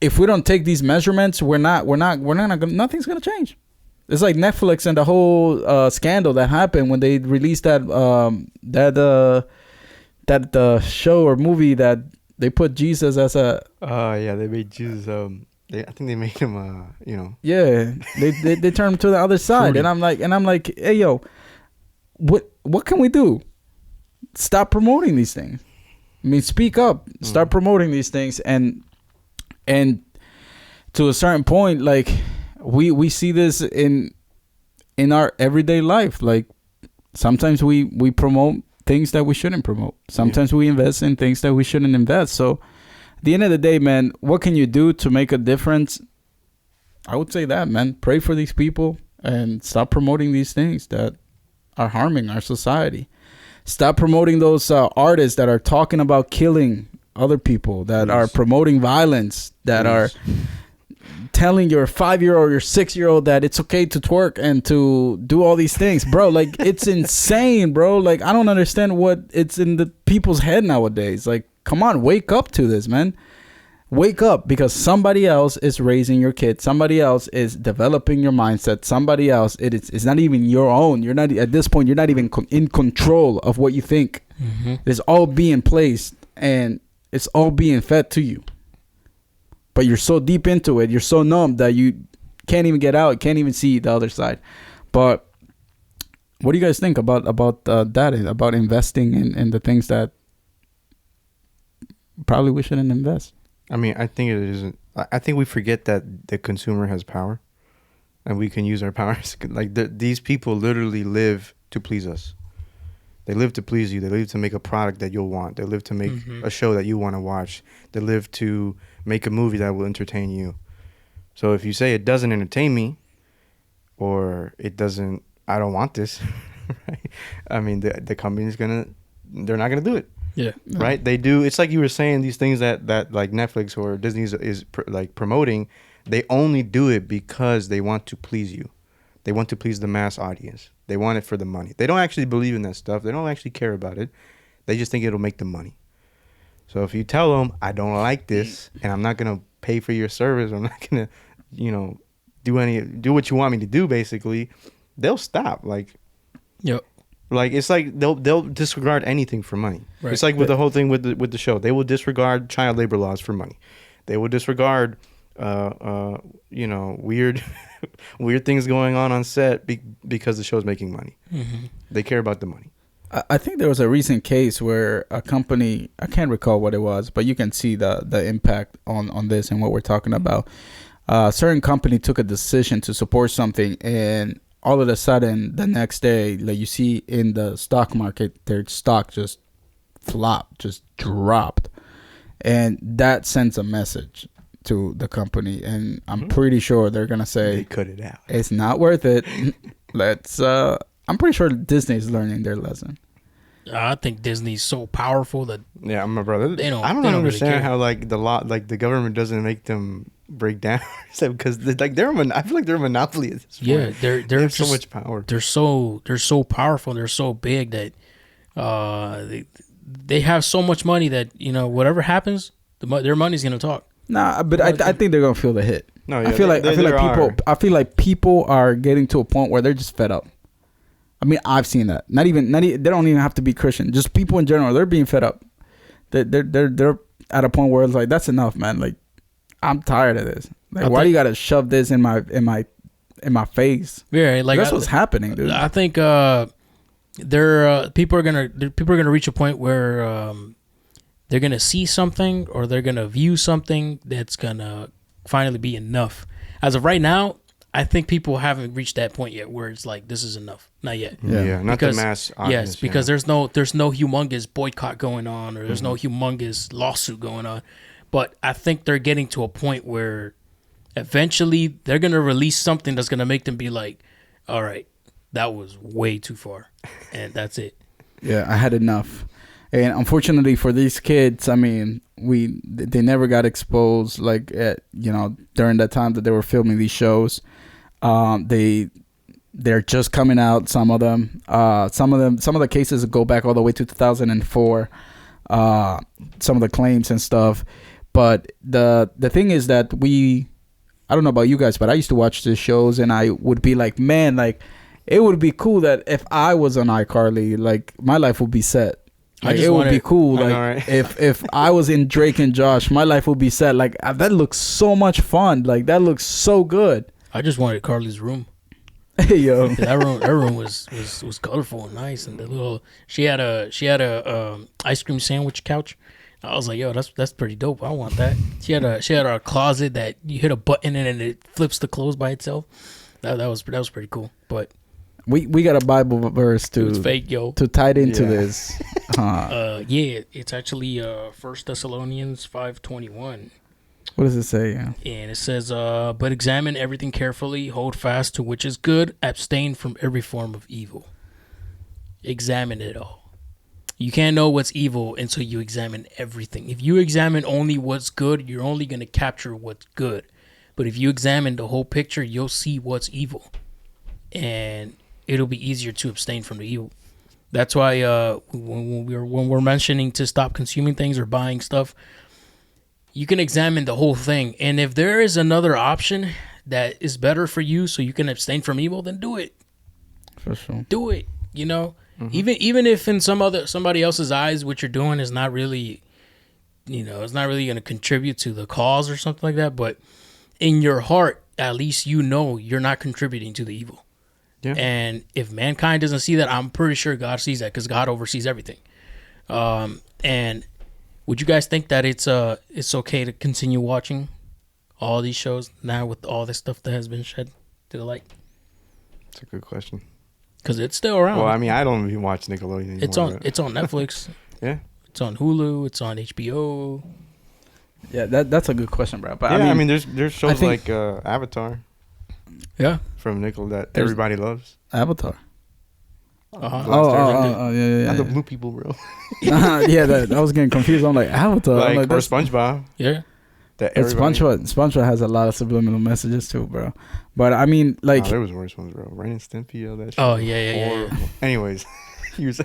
if we don't take these measurements, nothing's gonna change. It's like Netflix and the whole scandal that happened when they released that show or movie that they put Jesus as a. They made Jesus. I think they made him. Yeah, they turned him to the other side, and I'm like, hey yo, what can we do? Stop promoting these things. I mean, speak up. Start promoting these things, and to a certain point, like we see this in our everyday life. Like sometimes we promote things that we shouldn't promote. Sometimes we invest in things that we shouldn't invest. So at the end of the day, man, what can you do to make a difference? I would say that, man, pray for these people and stop promoting these things that are harming our society. Stop promoting those artists that are talking about killing other people, that are promoting violence, that are telling your 5-year-old, your 6-year-old that it's okay to twerk and to do all these things, bro. Like, it's insane, bro. Like, I don't understand what it's in the people's head nowadays. Like, come on, wake up to this, man. Wake up, because somebody else is raising your kid. Somebody else is developing your mindset. Somebody else, it's not even your own. You're not, at this point, you're not even in control of what you think. Mm-hmm. It's all being placed and it's all being fed to you. But you're so deep into it, you're so numb that you can't even get out, can't even see the other side. But what do you guys think about that, about investing in the things that probably we shouldn't invest? I mean, I think it isn't. I think we forget that the consumer has power, and we can use our powers. Like these people literally live to please us. They live to please you. They live to make a product that you'll want. They live to make a show that you want to watch. They live to make a movie that will entertain you. So if you say it doesn't entertain me, or it doesn't, I don't want this, right? I mean, the company's they're not gonna do it. Yeah. Right. They do. It's like you were saying, these things that like Netflix or Disney is promoting. They only do it because they want to please you. They want to please the mass audience. They want it for the money. They don't actually believe in that stuff. They don't actually care about it. They just think it'll make them money. So if you tell them, I don't like this and I'm not going to pay for your service, I'm not going to, do what you want me to do, basically, they'll stop. Like, yep. Like, it's like they'll disregard anything for money. Right. It's like with the whole thing with the show. They will disregard child labor laws for money. They will disregard, weird weird things going on set because the show's making money. Mm-hmm. They care about the money. I think there was a recent case where a company, I can't recall what it was, but you can see the impact on this and what we're talking about. A certain company took a decision to support something, and all of a sudden, the next day, like you see in the stock market, their stock just flopped, just dropped. And that sends a message to the company. And I'm pretty sure they're going to say, they cut it out. It's not worth it. I'm pretty sure Disney's learning their lesson. I think Disney's so powerful that Yeah, my brother. They don't- I don't they don't really understand care. how like the government doesn't make them break down because like I feel like they're a monopoly at this point. yeah, they're They have so just- much power. They're so powerful. They're so big that they have so much money that whatever happens, their money's gonna talk. Nah, but I think they're gonna feel the hit. No, yeah, I feel like are. people are getting to a point where they're just fed up. I mean, I've seen that. Not even they don't even have to be Christian. Just people in general, they're being fed up. They're at a point where it's like, that's enough, man. Like, I'm tired of this. Like, why do you gotta shove this in my face? Yeah, like That's what's happening, dude. I think people are gonna reach a point where they're gonna see something or they're gonna view something that's gonna finally be enough. As of right now, I think people haven't reached that point yet where it's like, this is enough. Not yet. Yeah. Not Because- the mass Yes, audience. because there's no humongous boycott going on, or there's no humongous lawsuit going on. But I think they're getting to a point where eventually they're gonna release something that's gonna make them be like, all right, that was way too far, and that's it. Yeah, I had enough. And unfortunately for these kids, I mean, they never got exposed like during that time that they were filming these shows. They're just coming out, some of them. Some of the cases go back all the way to 2004. Some of the claims and stuff. But the thing is that I don't know about you guys, but I used to watch these shows and I would be like, man, like it would be cool that if I was on iCarly, like my life would be set. Like it would be cool. I Like know, right? if I was in Drake and Josh, my life would be set. Like that looks so much fun. Like that looks so good. I just wanted Carly's room. Yo. That room was colorful and nice, and the little she had a ice cream sandwich couch. I was like, yo, that's pretty dope. I want that. She had a closet that you hit a button in and it flips the clothes by itself. That was pretty cool. But We got a Bible verse it's to fake, yo. tie it into Yeah. this. Yeah, it's actually 1 Thessalonians 5:21. What does it say? Yeah. And it says, but examine everything carefully, hold fast to which is good, abstain from every form of evil. Examine it all. You can't know what's evil until you examine everything. If you examine only what's good, you're only going to capture what's good. But if you examine the whole picture, you'll see what's evil. And it'll be easier to abstain from the evil. That's why when we're mentioning to stop consuming things or buying stuff, you can examine the whole thing. And if there is another option that is better for you so you can abstain from evil, then do it. For sure. Do it. Even if in somebody else's eyes what you're doing is not really, it's not really going to contribute to the cause or something like that. But in your heart, at least you're not contributing to the evil. Yeah. And if mankind doesn't see that, I'm pretty sure God sees that because God oversees everything. And would you guys think that it's okay to continue watching all these shows now with all this stuff that has been shed to the light? That's a good question. Because it's still around. Well, I mean, I don't even watch Nickelodeon anymore. It's on Netflix. Yeah. It's on Hulu. It's on HBO. Yeah, that's a good question, bro. But Yeah, I mean, there's shows think- like Avatar Yeah. from Nickel that There's- everybody loves. Avatar. Uh-huh. Yeah. Not the blue people, bro. Yeah, I was getting confused. I'm like, Avatar. I'm Like, or that's- SpongeBob. Yeah. That It's everybody- SpongeBob has a lot of subliminal messages too, bro. But I mean, like, there was worse ones, bro. Ren and Stimpy, that shit. Oh, yeah. Horrible. Anyways, you say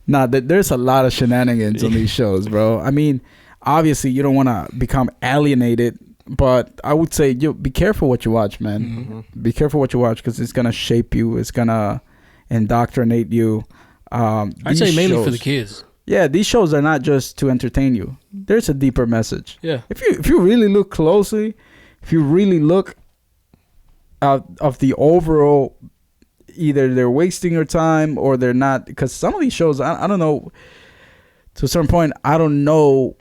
there's a lot of shenanigans on these shows, bro. I mean, obviously you don't want to become alienated, but I would say be careful what you watch, man. Mm-hmm. Be careful what you watch because it's gonna shape you. It's gonna indoctrinate you. I'd These say mainly for shows- the kids. Yeah, these shows are not just to entertain you. There's a deeper message. Yeah. If you really look closely, if you really look out of the overall, either they're wasting your time or they're not. Because some of these shows, I don't know. To a certain point, I don't know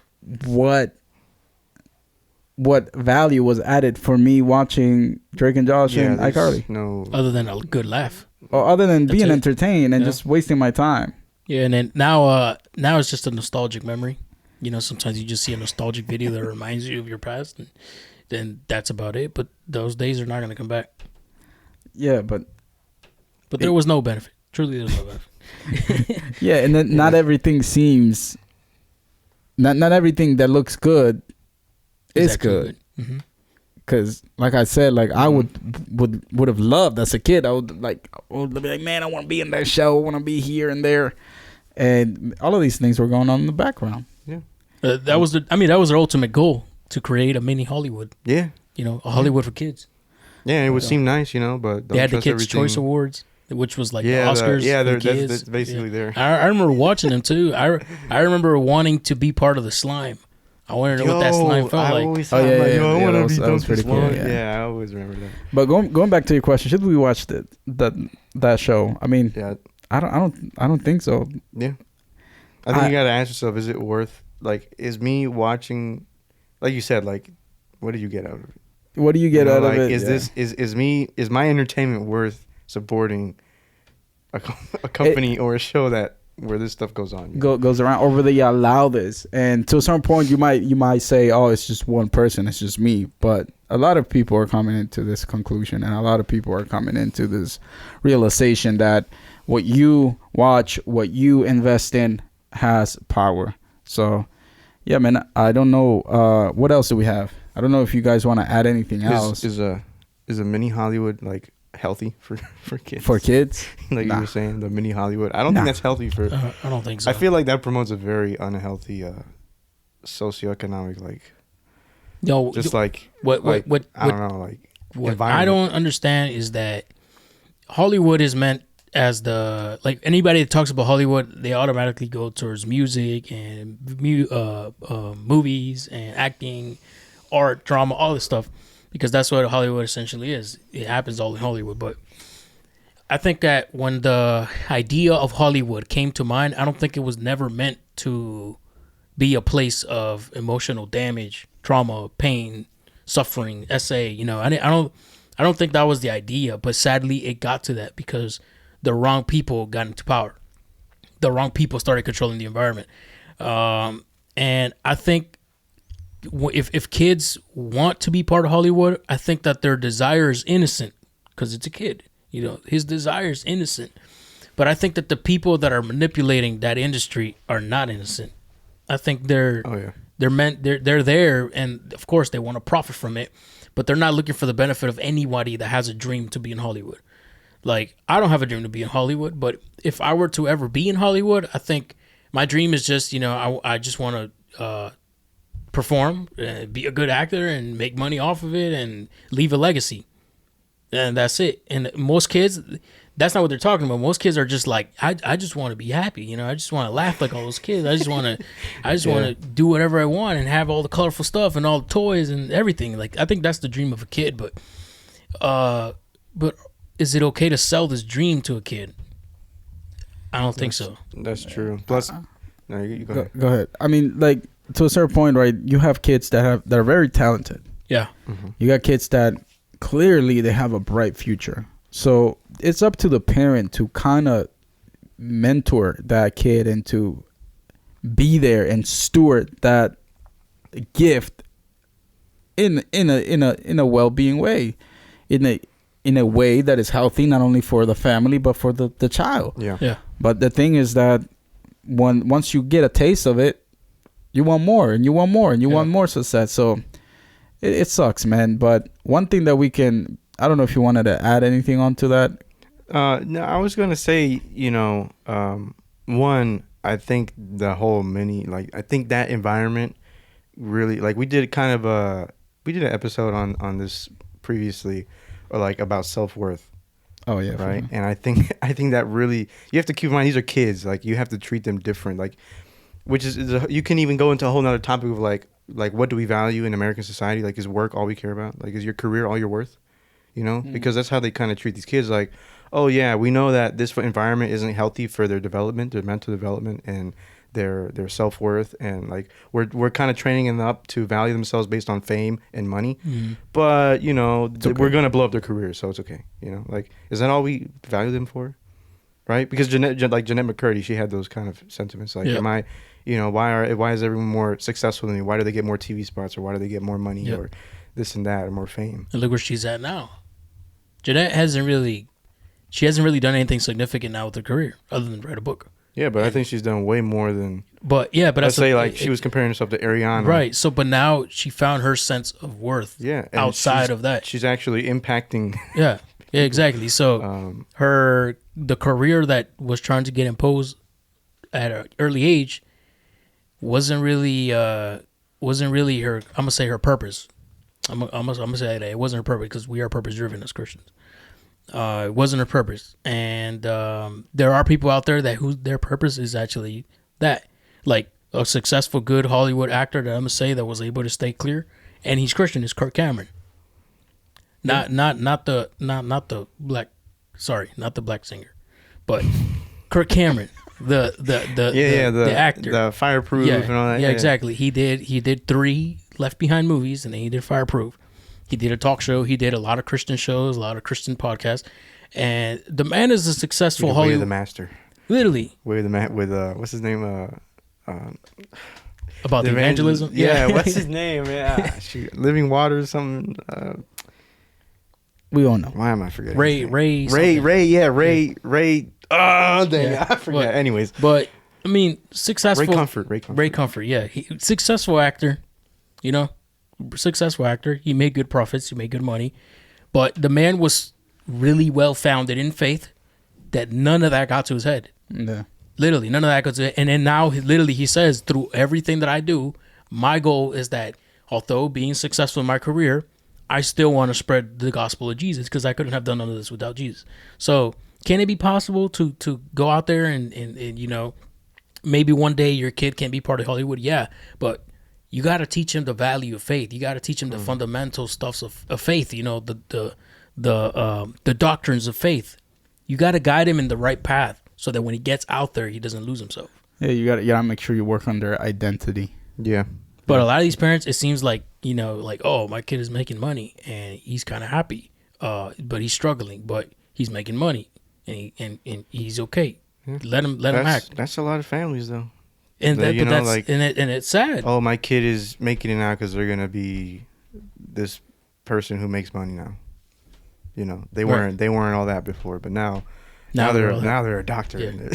what value was added for me watching Drake and Josh and there's iCarly, No. Other than a good laugh. or other than That's being it. entertained and Yeah. just wasting my time. Yeah, and then now it's just a nostalgic memory. Sometimes you just see a nostalgic video that reminds you of your past, and then that's about it. But those days are not going to come back. Yeah, but But there was no benefit. Truly, there was no benefit. Yeah, and then not everything seems. Not everything that looks good is good. Mm-hmm. Cause like I said, like I would have loved as a kid. I would be like, man, I want to be in that show. I want to be here and there, and all of these things were going on in the background. Yeah. That was their ultimate goal, to create a mini Hollywood. Yeah. You know, a Hollywood for kids. Yeah, it would seem nice, you know, but They had the trust Kids' everything. Choice Awards, which was like Yeah, the Oscars. for the kids. that's basically there. I remember watching them too. I remember wanting to be part of the slime. I wanted to know what that slime felt I like. always Oh, thought, yeah, like, yeah, yo, I yeah, want that to was- be that was Donkey pretty cool, Slime. yeah. Yeah, I always remember that. But going back to your question, should we watch that show? I mean, Yeah, I don't think so. yeah. I think you gotta ask yourself: is it worth? Like, is me watching? Like you said, like, what do you get out of it? What do you get You know, out like, of it? is my entertainment worth supporting a company or a show where this stuff goes on? You know? Goes around, or whether you allow this, and to a certain point you might say, oh, it's just one person, it's just me, but a lot of people are coming into this conclusion, and a lot of people are coming into this realization that what you watch, what you invest in, has power. So yeah, man, I don't know what else do we have. I don't know if you guys want to add anything else. Is a mini Hollywood like healthy for kids? For kids, Like Nah. you were saying, the mini Hollywood. I don't Nah. think that's healthy for. I don't think so. I feel like that promotes a very unhealthy socioeconomic, like Yo, just like what like, what I don't know, like what I environment. don't understand is that Hollywood is meant as the, like, anybody that talks about Hollywood, they automatically go towards music and movies and acting, art, drama, all this stuff, because that's what Hollywood essentially is. It happens all in Hollywood. But I think that when the idea of Hollywood came to mind, I don't think it was never meant to be a place of emotional damage, trauma, pain, suffering, SA. You know, I don't think that was the idea. But sadly, it got to that because the wrong people got into power. The wrong people started controlling the environment. And I think if kids want to be part of Hollywood, I think that their desire is innocent because it's a kid. You know, his desire is innocent. But I think that the people that are manipulating that industry are not innocent. I think they're there, and of course they want to profit from it, but they're not looking for the benefit of anybody that has a dream to be in Hollywood. Like, I don't have a dream to be in Hollywood, but if I were to ever be in Hollywood, I think my dream is just, you know, I just want to perform, be a good actor, and make money off of it, and leave a legacy, and that's it. And most kids, that's not what they're talking about. Most kids are just like, I just want to be happy, you know. I just want to laugh like all those kids. I just want to do whatever I want and have all the colorful stuff and all the toys and everything. Like, I think that's the dream of a kid. But is it okay to sell this dream to a kid? I don't think so. That's true. Plus, no, you go ahead. Go ahead. I mean, like, to a certain point, right? You have kids that are very talented. Yeah. You got kids that clearly they have a bright future. So it's up to the parent to kind of mentor that kid and to be there and steward that gift in a well-being way, in a way that is healthy not only for the family but for the child. Yeah. But the thing is that once you get a taste of it, you want more and you want more and you want more success. So it sucks, man. But one thing that we can, I don't know if you wanted to add anything onto that. No, I was gonna say, you know, one, I think the whole I think that environment really, like, we did an episode on this previously, or like about self-worth. Oh yeah, Right. And I think that really, you have to keep in mind, these are kids. Like, you have to treat them different. Like, which is you can even go into a whole nother topic of like what do we value in American society? Like, is work all we care about? Like, is your career all you're worth? You know, because that's how they kind of treat these kids. Like, oh yeah, we know that this environment isn't healthy for their development, their mental development, and their self-worth, and like we're kind of training them up to value themselves based on fame and money. But you know, we're gonna blow up their careers, so it's okay. You know, like, is that all we value them for? Right? Because Jeanette McCurdy, she had those kind of sentiments. Like, am I, you know, why is everyone more successful than me? Why do they get more TV spots, or why do they get more money, or this and that, or more fame? And look where she's at now. Jeanette hasn't really she hasn't really done anything significant now with her career other than write a book. Yeah, but I think she's done way more than. But let's say like she was comparing herself to Ariana. Right. So, but now she found her sense of worth. Yeah. Outside of that, she's actually impacting. Yeah. Yeah. Exactly. So the career that was trying to get imposed at an early age wasn't really her. I'm gonna say her purpose. I'm gonna say that it wasn't her purpose because we are purpose driven as Christians. It wasn't her purpose, and there are people out there that who their purpose is actually that, like a successful, good Hollywood actor that I'm gonna say that was able to stay clear, and he's Christian. Is Kirk Cameron? Not the black, sorry, not the black singer, but Kirk Cameron, the actor, the Fireproof, and all that. Yeah, exactly. He did 3 Left Behind movies, and then he did Fireproof. He did a talk show. He did a lot of Christian shows, a lot of Christian podcasts, and the man is a successful Hollywood. Way the master. Literally. Way the man with what's his name? About the evangelism. Yeah, what's his name? Yeah, Living Water or something. We all know. Why am I forgetting? Ray. Ray. Oh, dang, I forget. But, anyways, but I mean, successful. Ray Comfort. Yeah, successful actor. You know, successful actor. He made good profits. He made good money. But the man was really well founded in faith. That none of that got to his head. Yeah. Literally, none of that got to his head. And then now, he says, through everything that I do, my goal is that although being successful in my career, I still want to spread the gospel of Jesus because I couldn't have done none of this without Jesus. So can it be possible to go out there and you know, maybe one day your kid can be part of Hollywood? Yeah, but you got to teach him the value of faith. You got to teach him the fundamental stuffs of faith. You know, the doctrines of faith. You got to guide him in the right path so that when he gets out there, he doesn't lose himself. Yeah, you gotta make sure you work on their identity. Yeah. But a lot of these parents, it seems like, you know, like, oh, my kid is making money and he's kind of happy, but he's struggling, but he's making money and he's okay. Yeah. Let him act. That's a lot of families though. And it's sad. Oh, my kid is making it now because they're gonna be this person who makes money now. You know, they weren't all that before, but now they're a doctor. Yeah.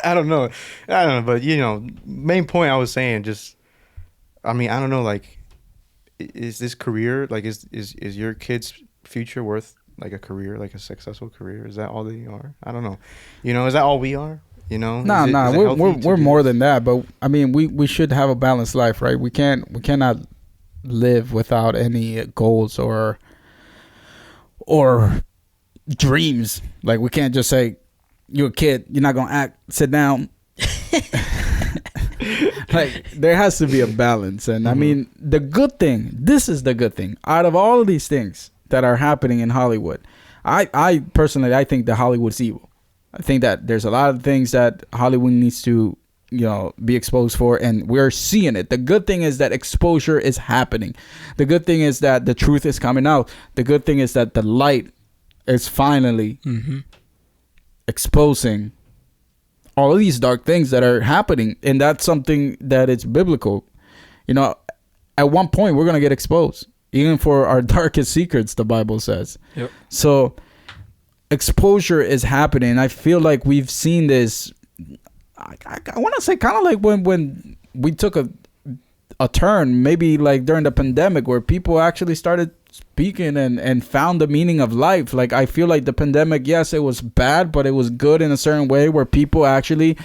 I don't know, but you know, main point I was saying, just, I mean, I don't know, like, is this career, like, is your kid's future worth like a career, like a successful career? Is that all they are? I don't know. You know, is that all we are? You know, we're more than that. But I mean, we should have a balanced life, right? We cannot live without any goals or dreams. Like, we can't just say, you're a kid, you're not gonna sit down. Like, there has to be a balance. And I mean, this is the good thing out of all of these things that are happening in Hollywood. I personally, I think that Hollywood's evil. I think that there's a lot of things that Hollywood needs to, you know, be exposed for, and we're seeing it. The good thing is that exposure is happening. The good thing is that the truth is coming out. The good thing is that the light is finally exposing all of these dark things that are happening, and that's something that it's biblical. You know, at one point we're gonna get exposed, even for our darkest secrets, the Bible says. Yep. So exposure is happening. I feel like we've seen this. I want to say kind of like when we took a turn, maybe like during the pandemic, where people actually started speaking and found the meaning of life. Like, I feel like the pandemic, yes, it was bad, but it was good in a certain way, where people actually,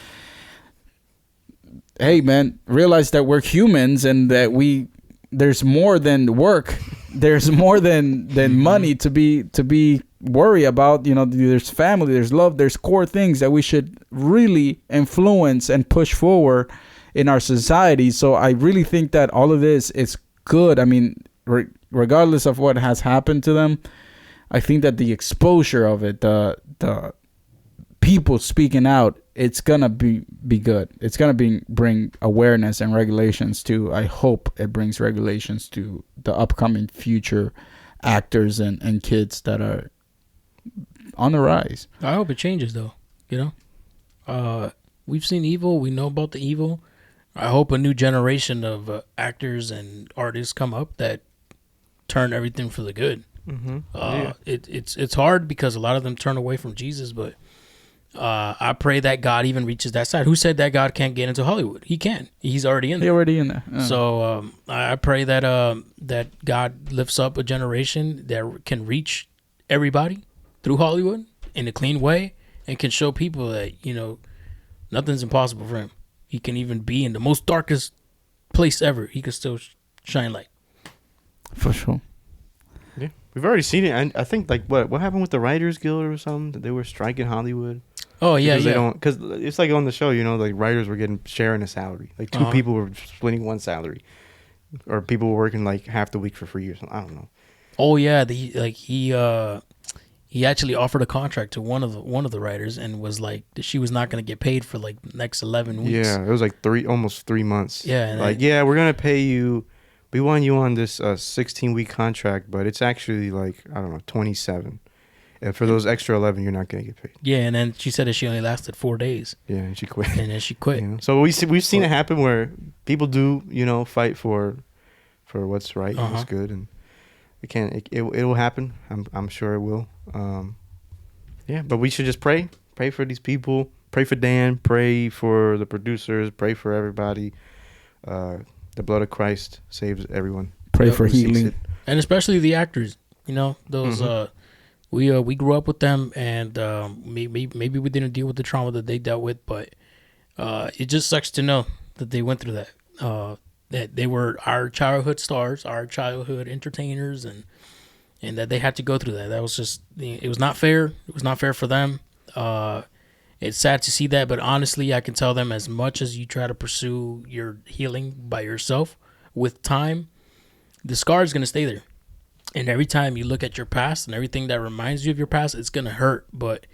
hey man, realize that we're humans and that there's more than work. There's more than money to be worry about. You know, there's family, there's love, there's core things that we should really influence and push forward in our society. So I really think that all of this is good. I mean, regardless of what has happened to them, I think that the exposure of it, the people speaking out, it's gonna be good. It's gonna bring awareness and regulations to. I hope it brings regulations to the upcoming future actors and kids that are on the rise. I hope it changes, though. You know, we've seen evil. We know about the evil. I hope a new generation of actors and artists come up that turn everything for the good. It's hard because a lot of them turn away from Jesus, but I pray that God even reaches that side. Who said that God can't get into Hollywood? He can. He's already in there. He's already in there. So I pray that that God lifts up a generation that can reach everybody through Hollywood in a clean way and can show people that, nothing's impossible for him. He can even be in the most darkest place ever. He can still shine light. For sure. Yeah, we've already seen it. And I think like what happened with the Writers Guild or something? That they were striking Hollywood. Oh yeah, because it's like on the show, like writers were sharing a salary. Like two people were splitting one salary, or people were working like half the week for free or something. I don't know. Oh yeah, he actually offered a contract to one of the writers and was like she was not going to get paid for like the next 11 weeks. Yeah, it was like almost 3 months. Yeah, we're gonna pay you. We want you on this 16-week contract, but it's actually like, I don't know, 27. And for those extra 11, you're not going to get paid. Yeah, and then she said that she only lasted 4 days. Yeah, and she quit. And then she quit. So we've seen it happen where people do, fight for what's right and what's good, and it will happen. I'm sure it will. But we should just pray for these people, pray for Dan, pray for the producers, pray for everybody. The blood of Christ saves everyone. Pray for healing, and especially the actors. Those we grew up with them, and maybe we didn't deal with the trauma that they dealt with, but it just sucks to know that they went through that. That they were our childhood stars, our childhood entertainers, and that they had to go through that. That was just, it was not fair. It was not fair for them. It's sad to see that, but honestly, I can tell them as much as you try to pursue your healing by yourself, with time, the scar is going to stay there. And every time you look at your past and everything that reminds you of your past, it's going to hurt. But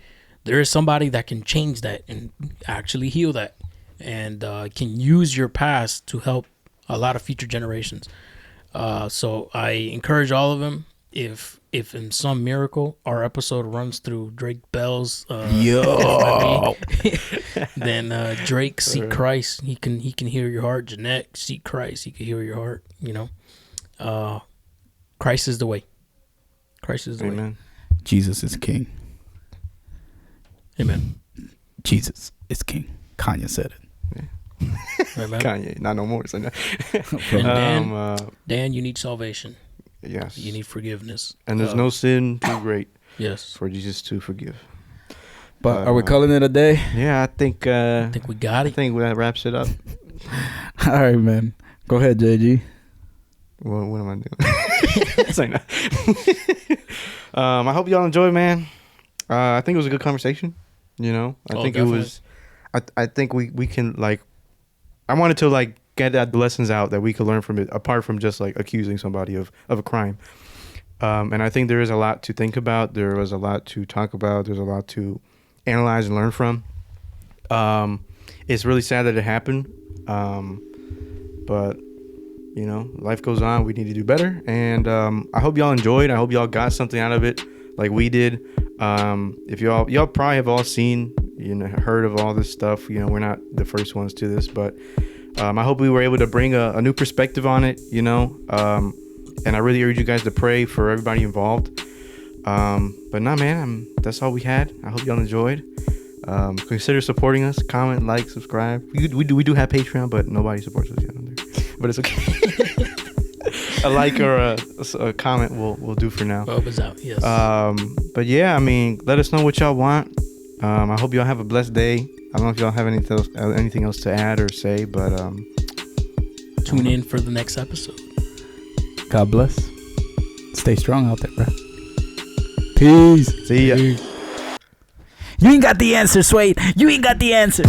there is somebody that can change that and actually heal that and can use your past to help a lot of future generations. So I encourage all of them, if in some miracle our episode runs through Drake Bell's then Drake seek Christ. He can heal your heart. Jeanette, seek Christ. He can heal your heart. Christ is the way. Christ is the way. Jesus is king. Amen. Jesus is king. Kanye said it. Amen. Kanye, not no more. So no. And Dan, you need salvation. Yes. You need forgiveness. And there's no sin too great. Yes. For Jesus to forgive. But are we calling it a day? Yeah, I think we got it. I think that wraps it up. All right, man. Go ahead, JG. What am I doing? It's like, I hope y'all enjoyed, man. I think it was a good conversation. I think definitely. It was. I think we can like. I wanted to like get the lessons out that we could learn from it, apart from just like accusing somebody of a crime. And I think there is a lot to think about. There was a lot to talk about. There's a lot to analyze and learn from. It's really sad that it happened. But life goes on. We need to do better. And I hope y'all enjoyed. I hope y'all got something out of it like we did. If y'all probably have all seen, heard of all this stuff. We're not the first ones to this, but I hope we were able to bring a new perspective on it, and I really urge you guys to pray for everybody involved. But nah, man, that's all we had. I hope y'all enjoyed. Consider supporting us. Comment, like, subscribe. We do have Patreon, but nobody supports us yet on there. But it's okay. A like or a comment will do for now. Boba's out, yes. But yeah, let us know what y'all want. I hope y'all have a blessed day. I don't know if y'all have anything else to add or say, but tune in for the next episode. God bless. Stay strong out there, bro. Peace. See ya. You ain't got the answer, Swade. You ain't got the answer.